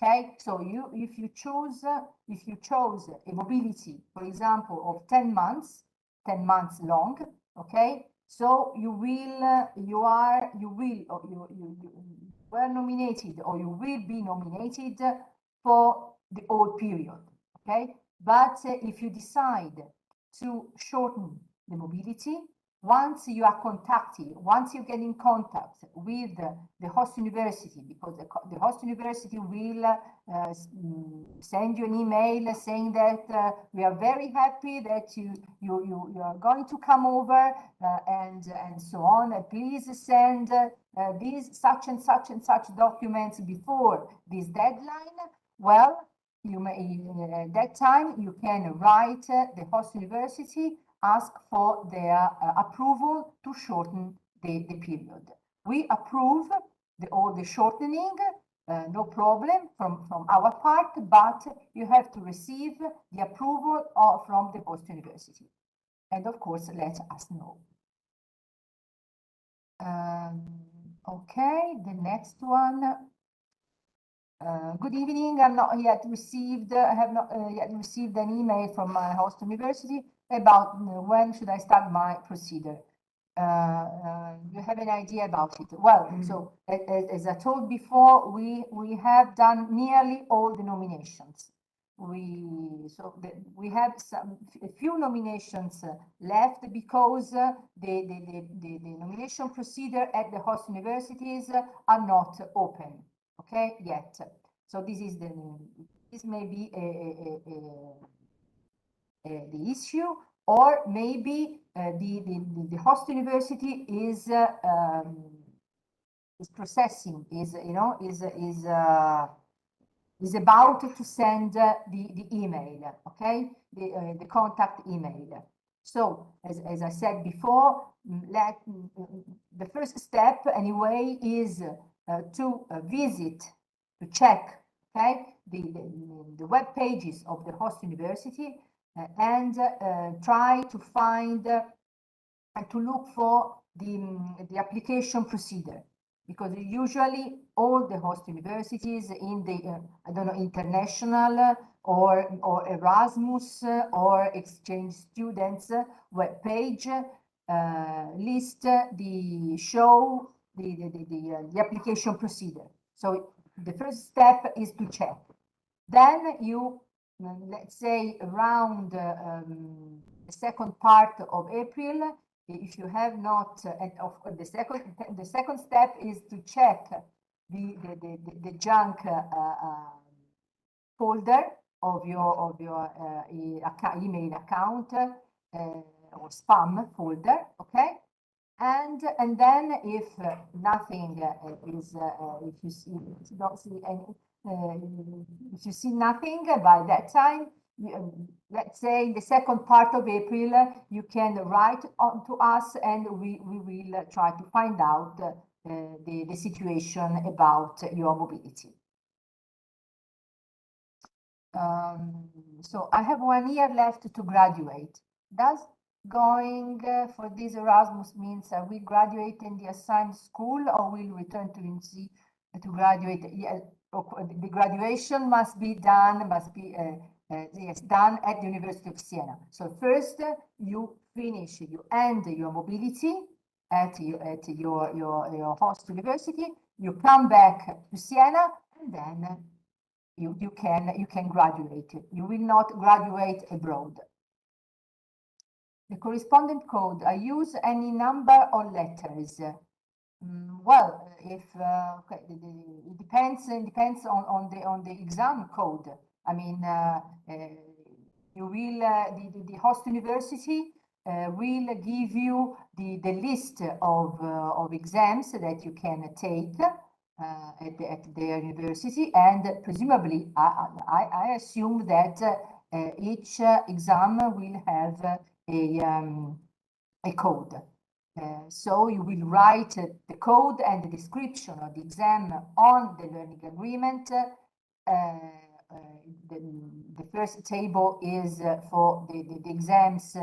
Okay, so if you chose a mobility, for example, of 10 months long, okay, so you were nominated, or you will be nominated for the whole period, okay. But if you decide to shorten the mobility, once you are contacted, once you get in contact with the host university, because the host university will send you an email saying that we are very happy that you are going to come over and so on. Please send these such and such documents before this deadline. Well, you may at that time you can write the host university, ask for their approval to shorten the period. We approve all the shortening, no problem from our part, but you have to receive the approval from the host university. And of course, let us know. Okay, the next one. Good evening. I have not yet received an email from my host university about when should I start my procedure. You have an idea about it? Well, so as I told before, we have done nearly all the nominations. We have a few nominations left because the nomination procedure at the host universities are not open. Okay, yet. So this may be the issue, or maybe the host university is processing, is about to send the email, okay, the contact email. So as I said before, the first step anyway is to visit, to check, okay, the web pages of the host university and try to find and to look for the application procedure. because usually all the host universities in the, I don't know, international or Erasmus or exchange students web page list the application procedure. So the first step is to check. Then you, let's say around the second part of April, if you have not, the second step is to check the junk folder of your email account or spam folder, okay? And then if nothing is, if you don't see any, if you see nothing by that time, let's say in the second part of April, you can write on to us and we will try to find out the situation about your mobility. So I have 1 year left to graduate. Does going for this Erasmus means I will graduate in the assigned school or will return to UNC to graduate? Yeah, the graduation must be done, yes, done at the University of Siena. So first you finish, you end your mobility at your host university, you come back to Siena, and then you can graduate. You will not graduate abroad. The correspondent code, I use any number or letters. Well, if okay, it depends on the exam code. I mean, you will the host university will give you the list of exams that you can take at their university, and presumably I assume that each exam will have a code. So you will write the code and the description of the exam on the learning agreement. The first table is for the exams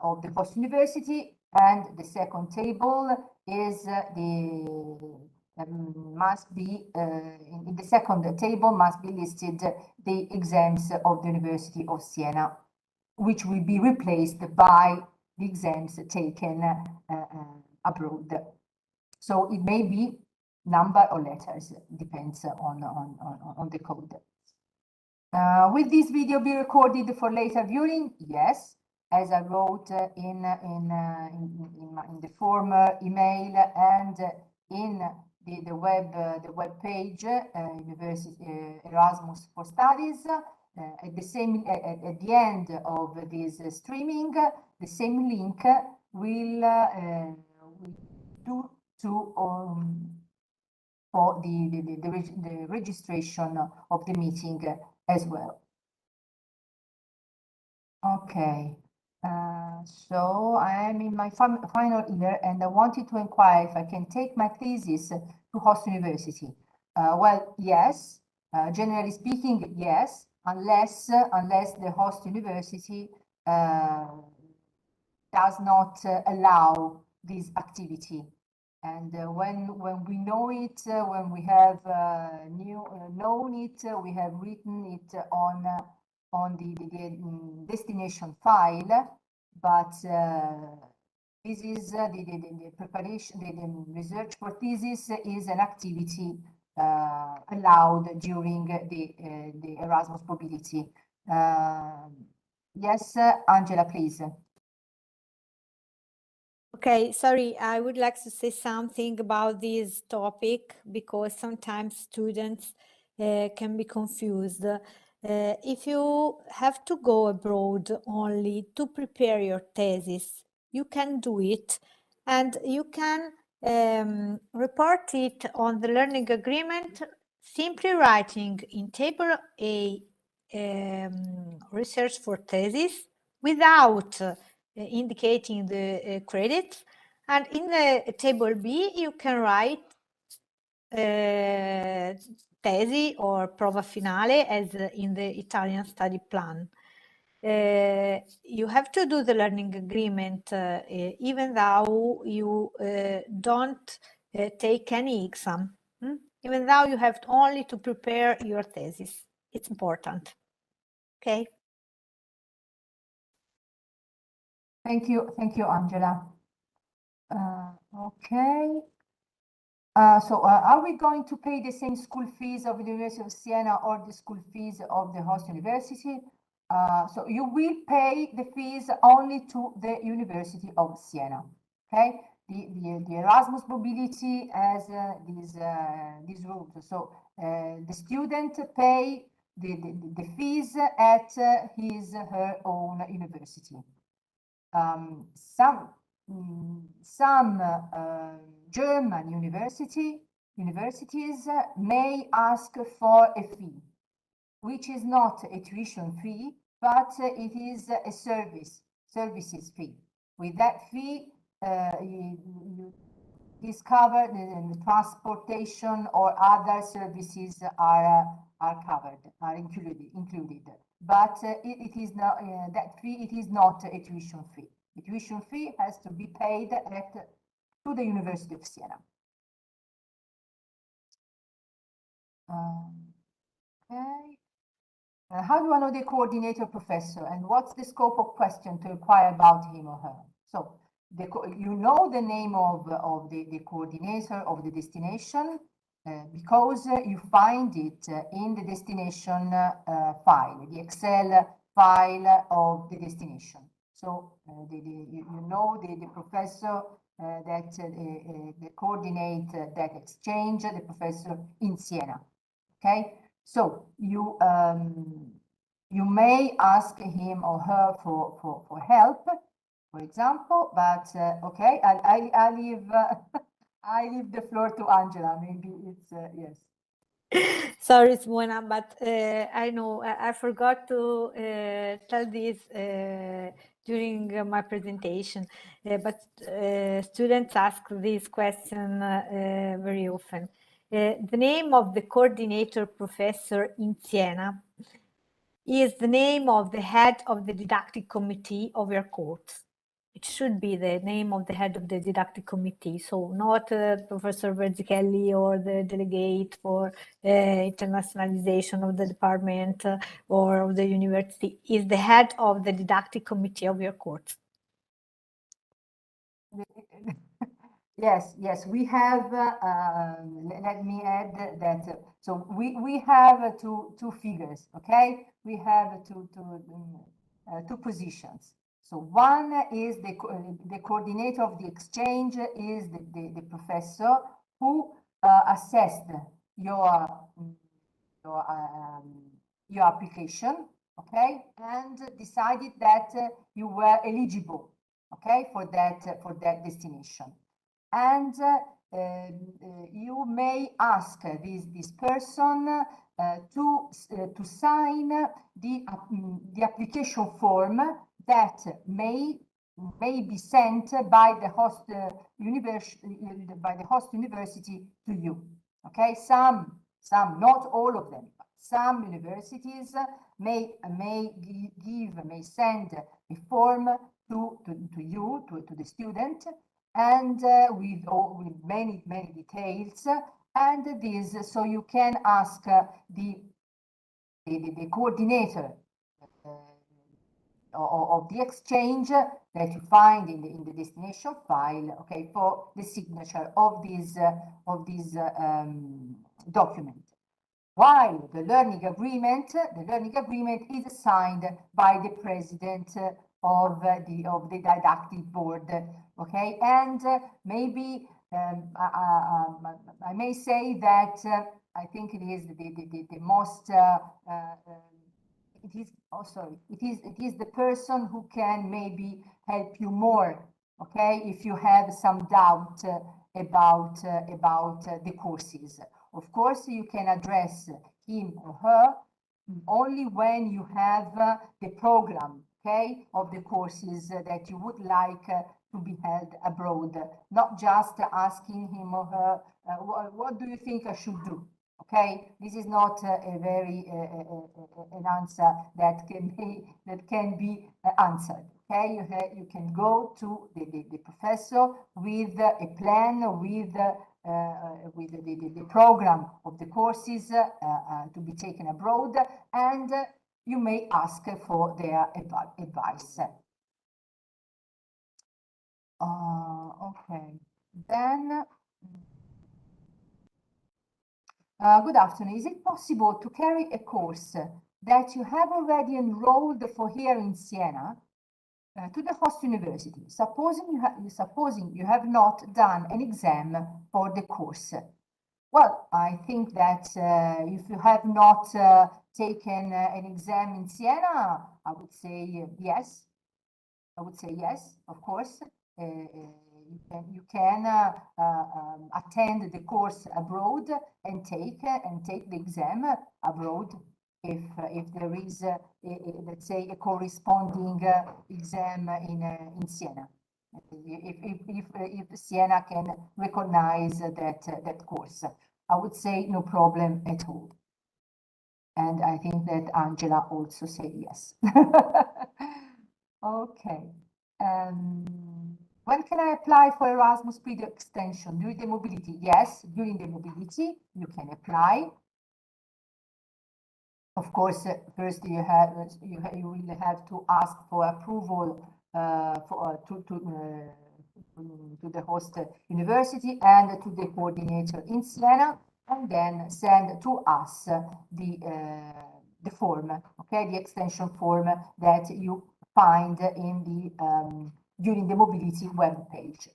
of the host university, and the second table is must be in the second table must be listed the exams of the University of Siena, which will be replaced by the exams taken abroad. So it may be number or letters, depends on the code. Will this video be recorded for later viewing? Yes, as I wrote in the former email and in the web page, University Erasmus for Studies. At the end of this streaming, the same link will do to for the registration of the meeting as well. Okay, so I am in my final year and I wanted to inquire if I can take my thesis to host university. Well, yes, generally speaking, yes, unless the host university does not allow this activity. And when we know it, when we have known it, we have written it on the destination file. But this is the preparation, the research for thesis is an activity allowed during the Erasmus mobility. Yes, Angela, please. Okay, sorry, I would like to say something about this topic because sometimes students can be confused. If you have to go abroad only to prepare your thesis, you can do it, and you can report it on the learning agreement, simply writing in table A research for thesis without indicating the credit, and in the table B you can write tesi or prova finale as in the Italian study plan. You have to do the learning agreement even though you don't take any exam, even though you have only to prepare your thesis. It's important. Okay. Thank you, Angela. Okay. So are we going to pay the same school fees of the University of Siena or the school fees of the host university? So you will pay the fees only to the University of Siena. Okay, the Erasmus mobility has these rules. So the student pay the fees at her own university. Some German universities may ask for a fee, which is not a tuition fee, but it is a services fee. With that fee, you discover the transportation or other services are covered, are included. But it is not that fee. It is not a tuition fee. The tuition fee has to be paid to the University of Siena. Okay. How do I know the coordinator professor, and what's the scope of question to inquire about him or her? So you know the name of the coordinator of the destination because you find it in the destination file, the Excel file of the destination. So you know the professor that coordinate that exchange, the professor in Siena. Okay, so you may ask him or her for help, for example, but okay, I leave I leave the floor to Angela. Maybe it's yes. Sorry, Simona, but I know I forgot to tell this during my presentation, but students ask this question very often. The name of the coordinator professor in Siena is the name of the head of the didactic committee of your course. It should be the name of the head of the didactic committee, so not Professor Verzichelli or the delegate for internationalization of the department or of the university. Is the head of the didactic committee of your course. Yes, we have, let me add that, so we have two figures, okay? We have two positions. So one is the coordinator of the exchange is the professor who assessed your application, okay, and decided that you were eligible, okay, for that destination. And you may ask this person to sign the application form that may be sent by the host university to you. Okay, some, not all of them. Some universities may send a form to you, to the student, and with many details, and this, so you can ask the coordinator of the exchange that you find in the destination file, okay, for the signature of this document. While the learning agreement is signed by the president of the didactic board, okay, and maybe I may say that I think it is the most it is the person who can maybe help you more, okay, if you have some doubt about the courses. Of course, you can address him or her only when you have the program, okay, of the courses that you would like to be held abroad, not just asking him or her, what do you think I should do? Okay, this is not a very an answer that can be answered. Okay, you can go to the professor with a plan, with the program of the courses to be taken abroad, and you may ask for their advice. Okay, then good afternoon. Is it possible to carry a course that you have already enrolled for here in Siena to the host university, supposing you have not done an exam for the course? Well, I think that if you have not taken an exam in Siena, I would say yes. I would say yes, of course. You can attend the course abroad and take the exam abroad if there is let's say a corresponding exam in Siena. If Siena can recognize that course, I would say no problem at all. And I think that Angela also said yes. Okay. When can I apply for Erasmus period extension? During the mobility? Yes, during the mobility you can apply. Of course, first you will have to ask for approval to the host university and to the coordinator in Siena, and then send to us the form, okay, the extension form that you find in the during the mobility web page.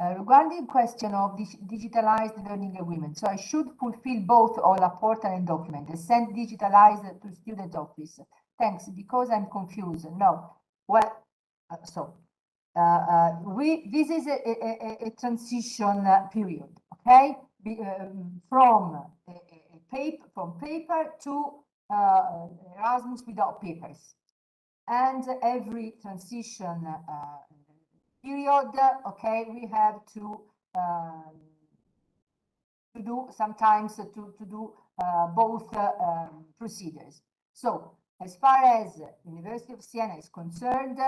Regarding the question of digitalized learning agreement, so I should fulfill both all a portal and document and send digitalized to student office. Thanks, because I'm confused. No, well, this is a transition period, okay? From paper to Erasmus without papers, and every transition period, okay, we have to do sometimes to do both procedures. So as far as University of Siena is concerned,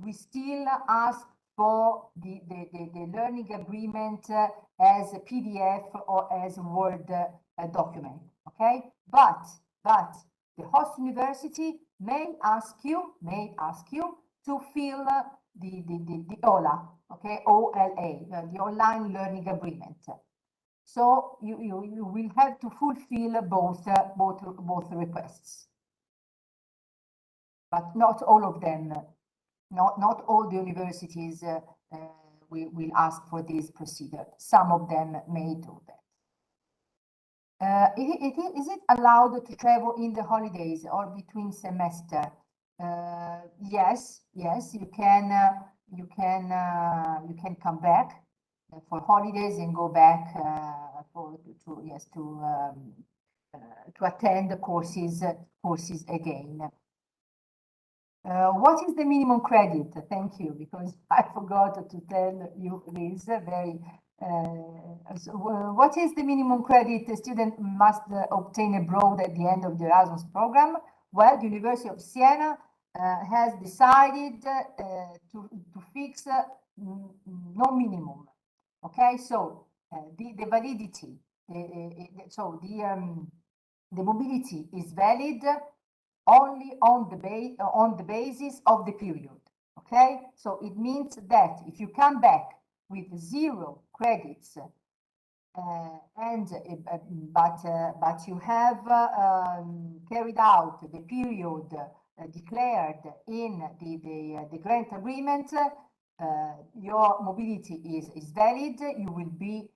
we still ask for the learning agreement as a PDF or as a Word document, okay? But the host university may ask you to fill the OLA, okay, OLA, the online learning agreement. So you will have to fulfill both requests, but not all of them. Not all the universities will ask for this procedure. Some of them may do that. Is it allowed to travel in the holidays or between semester? Yes, you can come back for holidays and go back to attend the courses again. What is the minimum credit? Thank you, because I forgot to tell you this very. So, what is the minimum credit a student must obtain abroad at the end of the Erasmus program? Well, the University of Siena has decided to fix no minimum. Okay, so the validity, the mobility is valid only on the basis of the period. Okay, so it means that if you come back with 0 credits but you have carried out the period declared in the grant agreement, your mobility is valid. You will be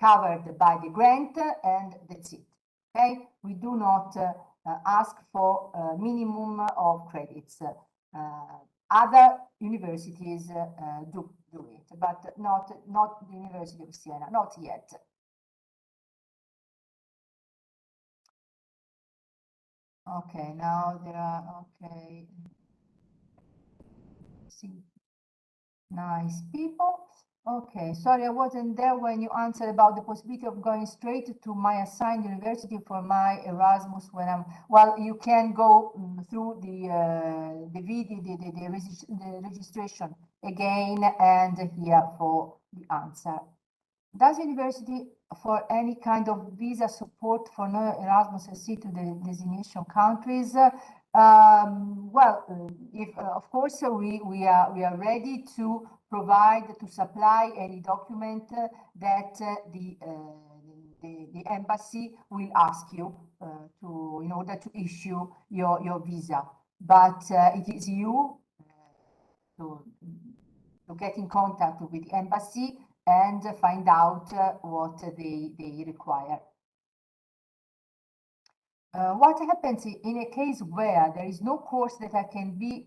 covered by the grant, and that's it. Okay, we do not ask for a minimum of credits. Other universities do it, but not the University of Siena, not yet. Okay, now there are, okay, see, nice people. Okay, sorry, I wasn't there when you answered about the possibility of going straight to my assigned university for my Erasmus when I'm, well, you can go through the video, the registration again and here for the answer. Does university for any kind of visa support for non-Erasmus SC to the destination countries? If of course we are ready to provide to supply any document that the embassy will ask you to in order to issue your visa. But it is you to get in contact with the embassy and find out what they require. What happens in a case where there is no course that can be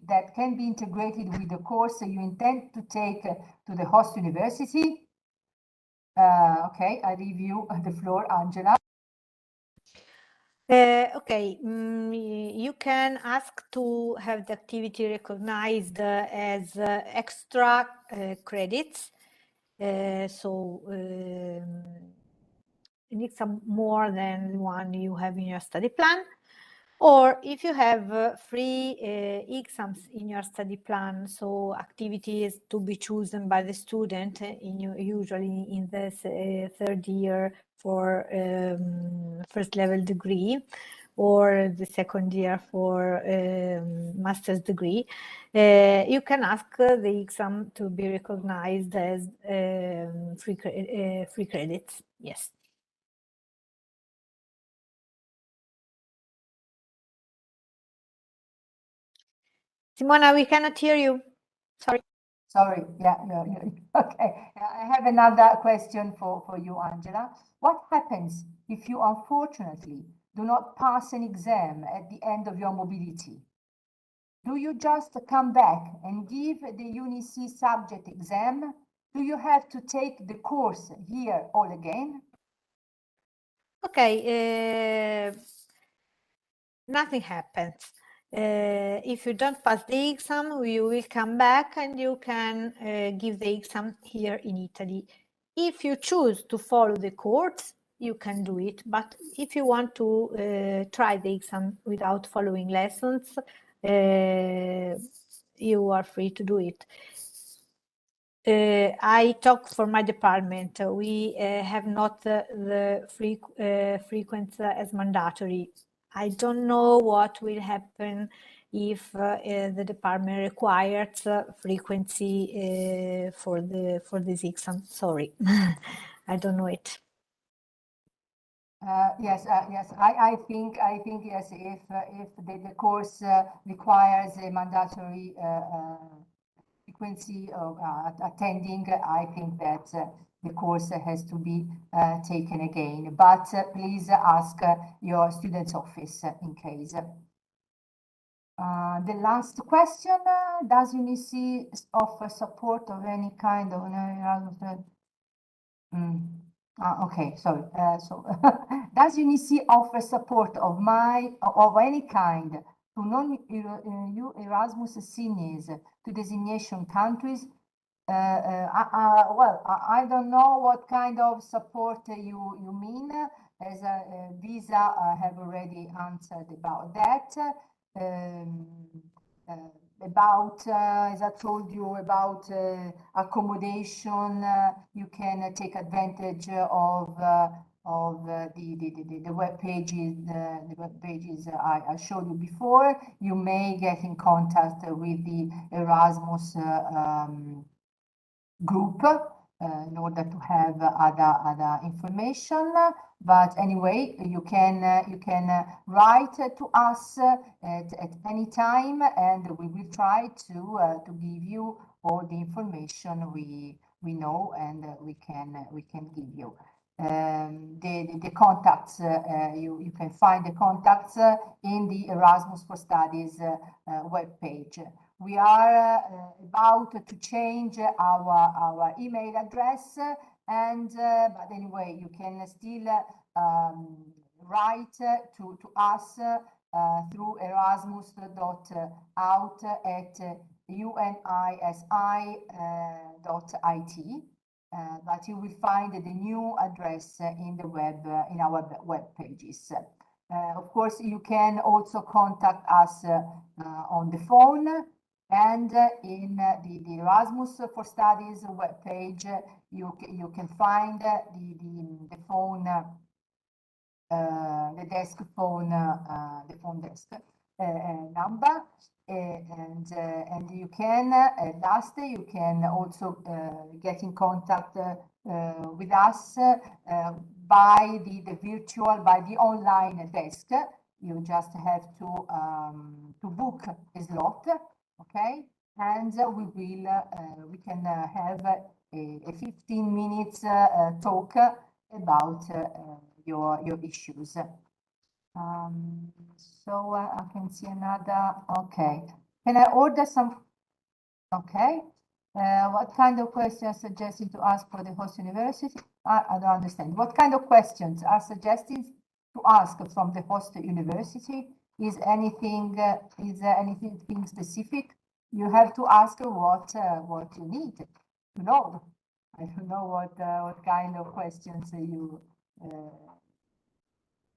integrated with the course you intend to take to the host university? Okay, I leave you the floor, Angela. Okay, you can ask to have the activity recognized as extra credits. You need some more than one you have in your study plan. Or if you have free exams in your study plan, so activities to be chosen by the student usually in this third year for first level degree, or the second year for master's degree, you can ask the exam to be recognized as free credits. Yes. Simona, we cannot hear you. Sorry. Sorry, yeah. Okay. I have another question for you, Angela. What happens if you unfortunately do not pass an exam at the end of your mobility? Do you just come back and give the UniC subject exam? Do you have to take the course here all again? Okay, nothing happens. If you don't pass the exam, you will come back and you can give the exam here in Italy. If you choose to follow the course, you can do it. But if you want to try the exam without following lessons, you are free to do it. I talk for my department. We have not the frequency as mandatory. I don't know what will happen if the department requires frequency for this exam. Sorry, I don't know it. Yes. I think yes. If the course requires a mandatory frequency of attending, I think that the course has to be taken again. But please ask your student's office in case. The last question, does UNIC offer support of any kind of okay, sorry. Does UNIC offer support of any kind to non-Erasmus assignees to designation countries? I don't know what kind of support you mean. As a visa, I have already answered about that. As I told you, about accommodation, you can take advantage of the web pages. The web pages I showed you before. You may get in contact with the Erasmus group in order to have other information. But anyway, you can write to us at any time, and we will try to give you all the information we know and we can give you. The contacts, you can find the contacts in the Erasmus for Studies webpage. We are about to change our email address, and but anyway, you can still write to us through erasmus.out@unisi.it. but you will find the new address in the web, in our web pages. Of course, you can also contact us on the phone, and in the Erasmus for Studies web page, you can find the phone, the desk phone, the phone desk number, and you can last you can also get in contact with us by the online desk. You just have to book a slot, okay? And we can have a 15 minutes talk about your issues. So I can see another. Okay, can I order some? Okay. What kind of questions are suggested to ask for the host university? I don't understand. What kind of questions are suggested to ask from the host university? Is there anything specific? You have to ask what you need to know. I don't know what kind of questions you.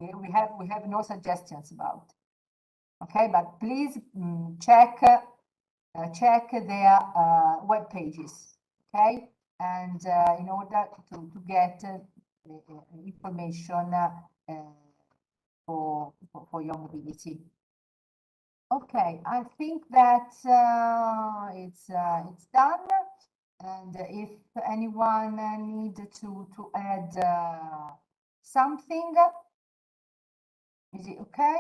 We have no suggestions about. Okay, but please check their web pages. Okay, and in order to get information for your mobility. Okay, I think that it's done. And if anyone needs to add something, is it okay?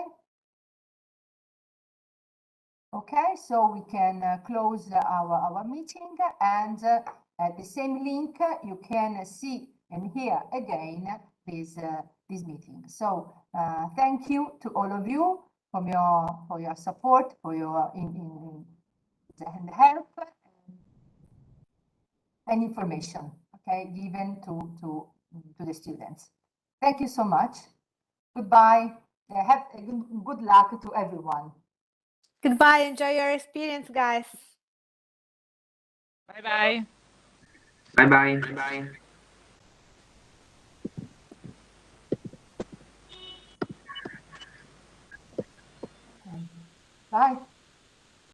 Okay, so we can close our meeting, and at the same link you can see and hear again this meeting. So thank you to all of you for your support, for your and help and information, okay, given to the students. Thank you so much. Goodbye. Have good luck to everyone. Goodbye. Enjoy your experience, guys. Bye-bye. Bye-bye. Bye-bye. Bye.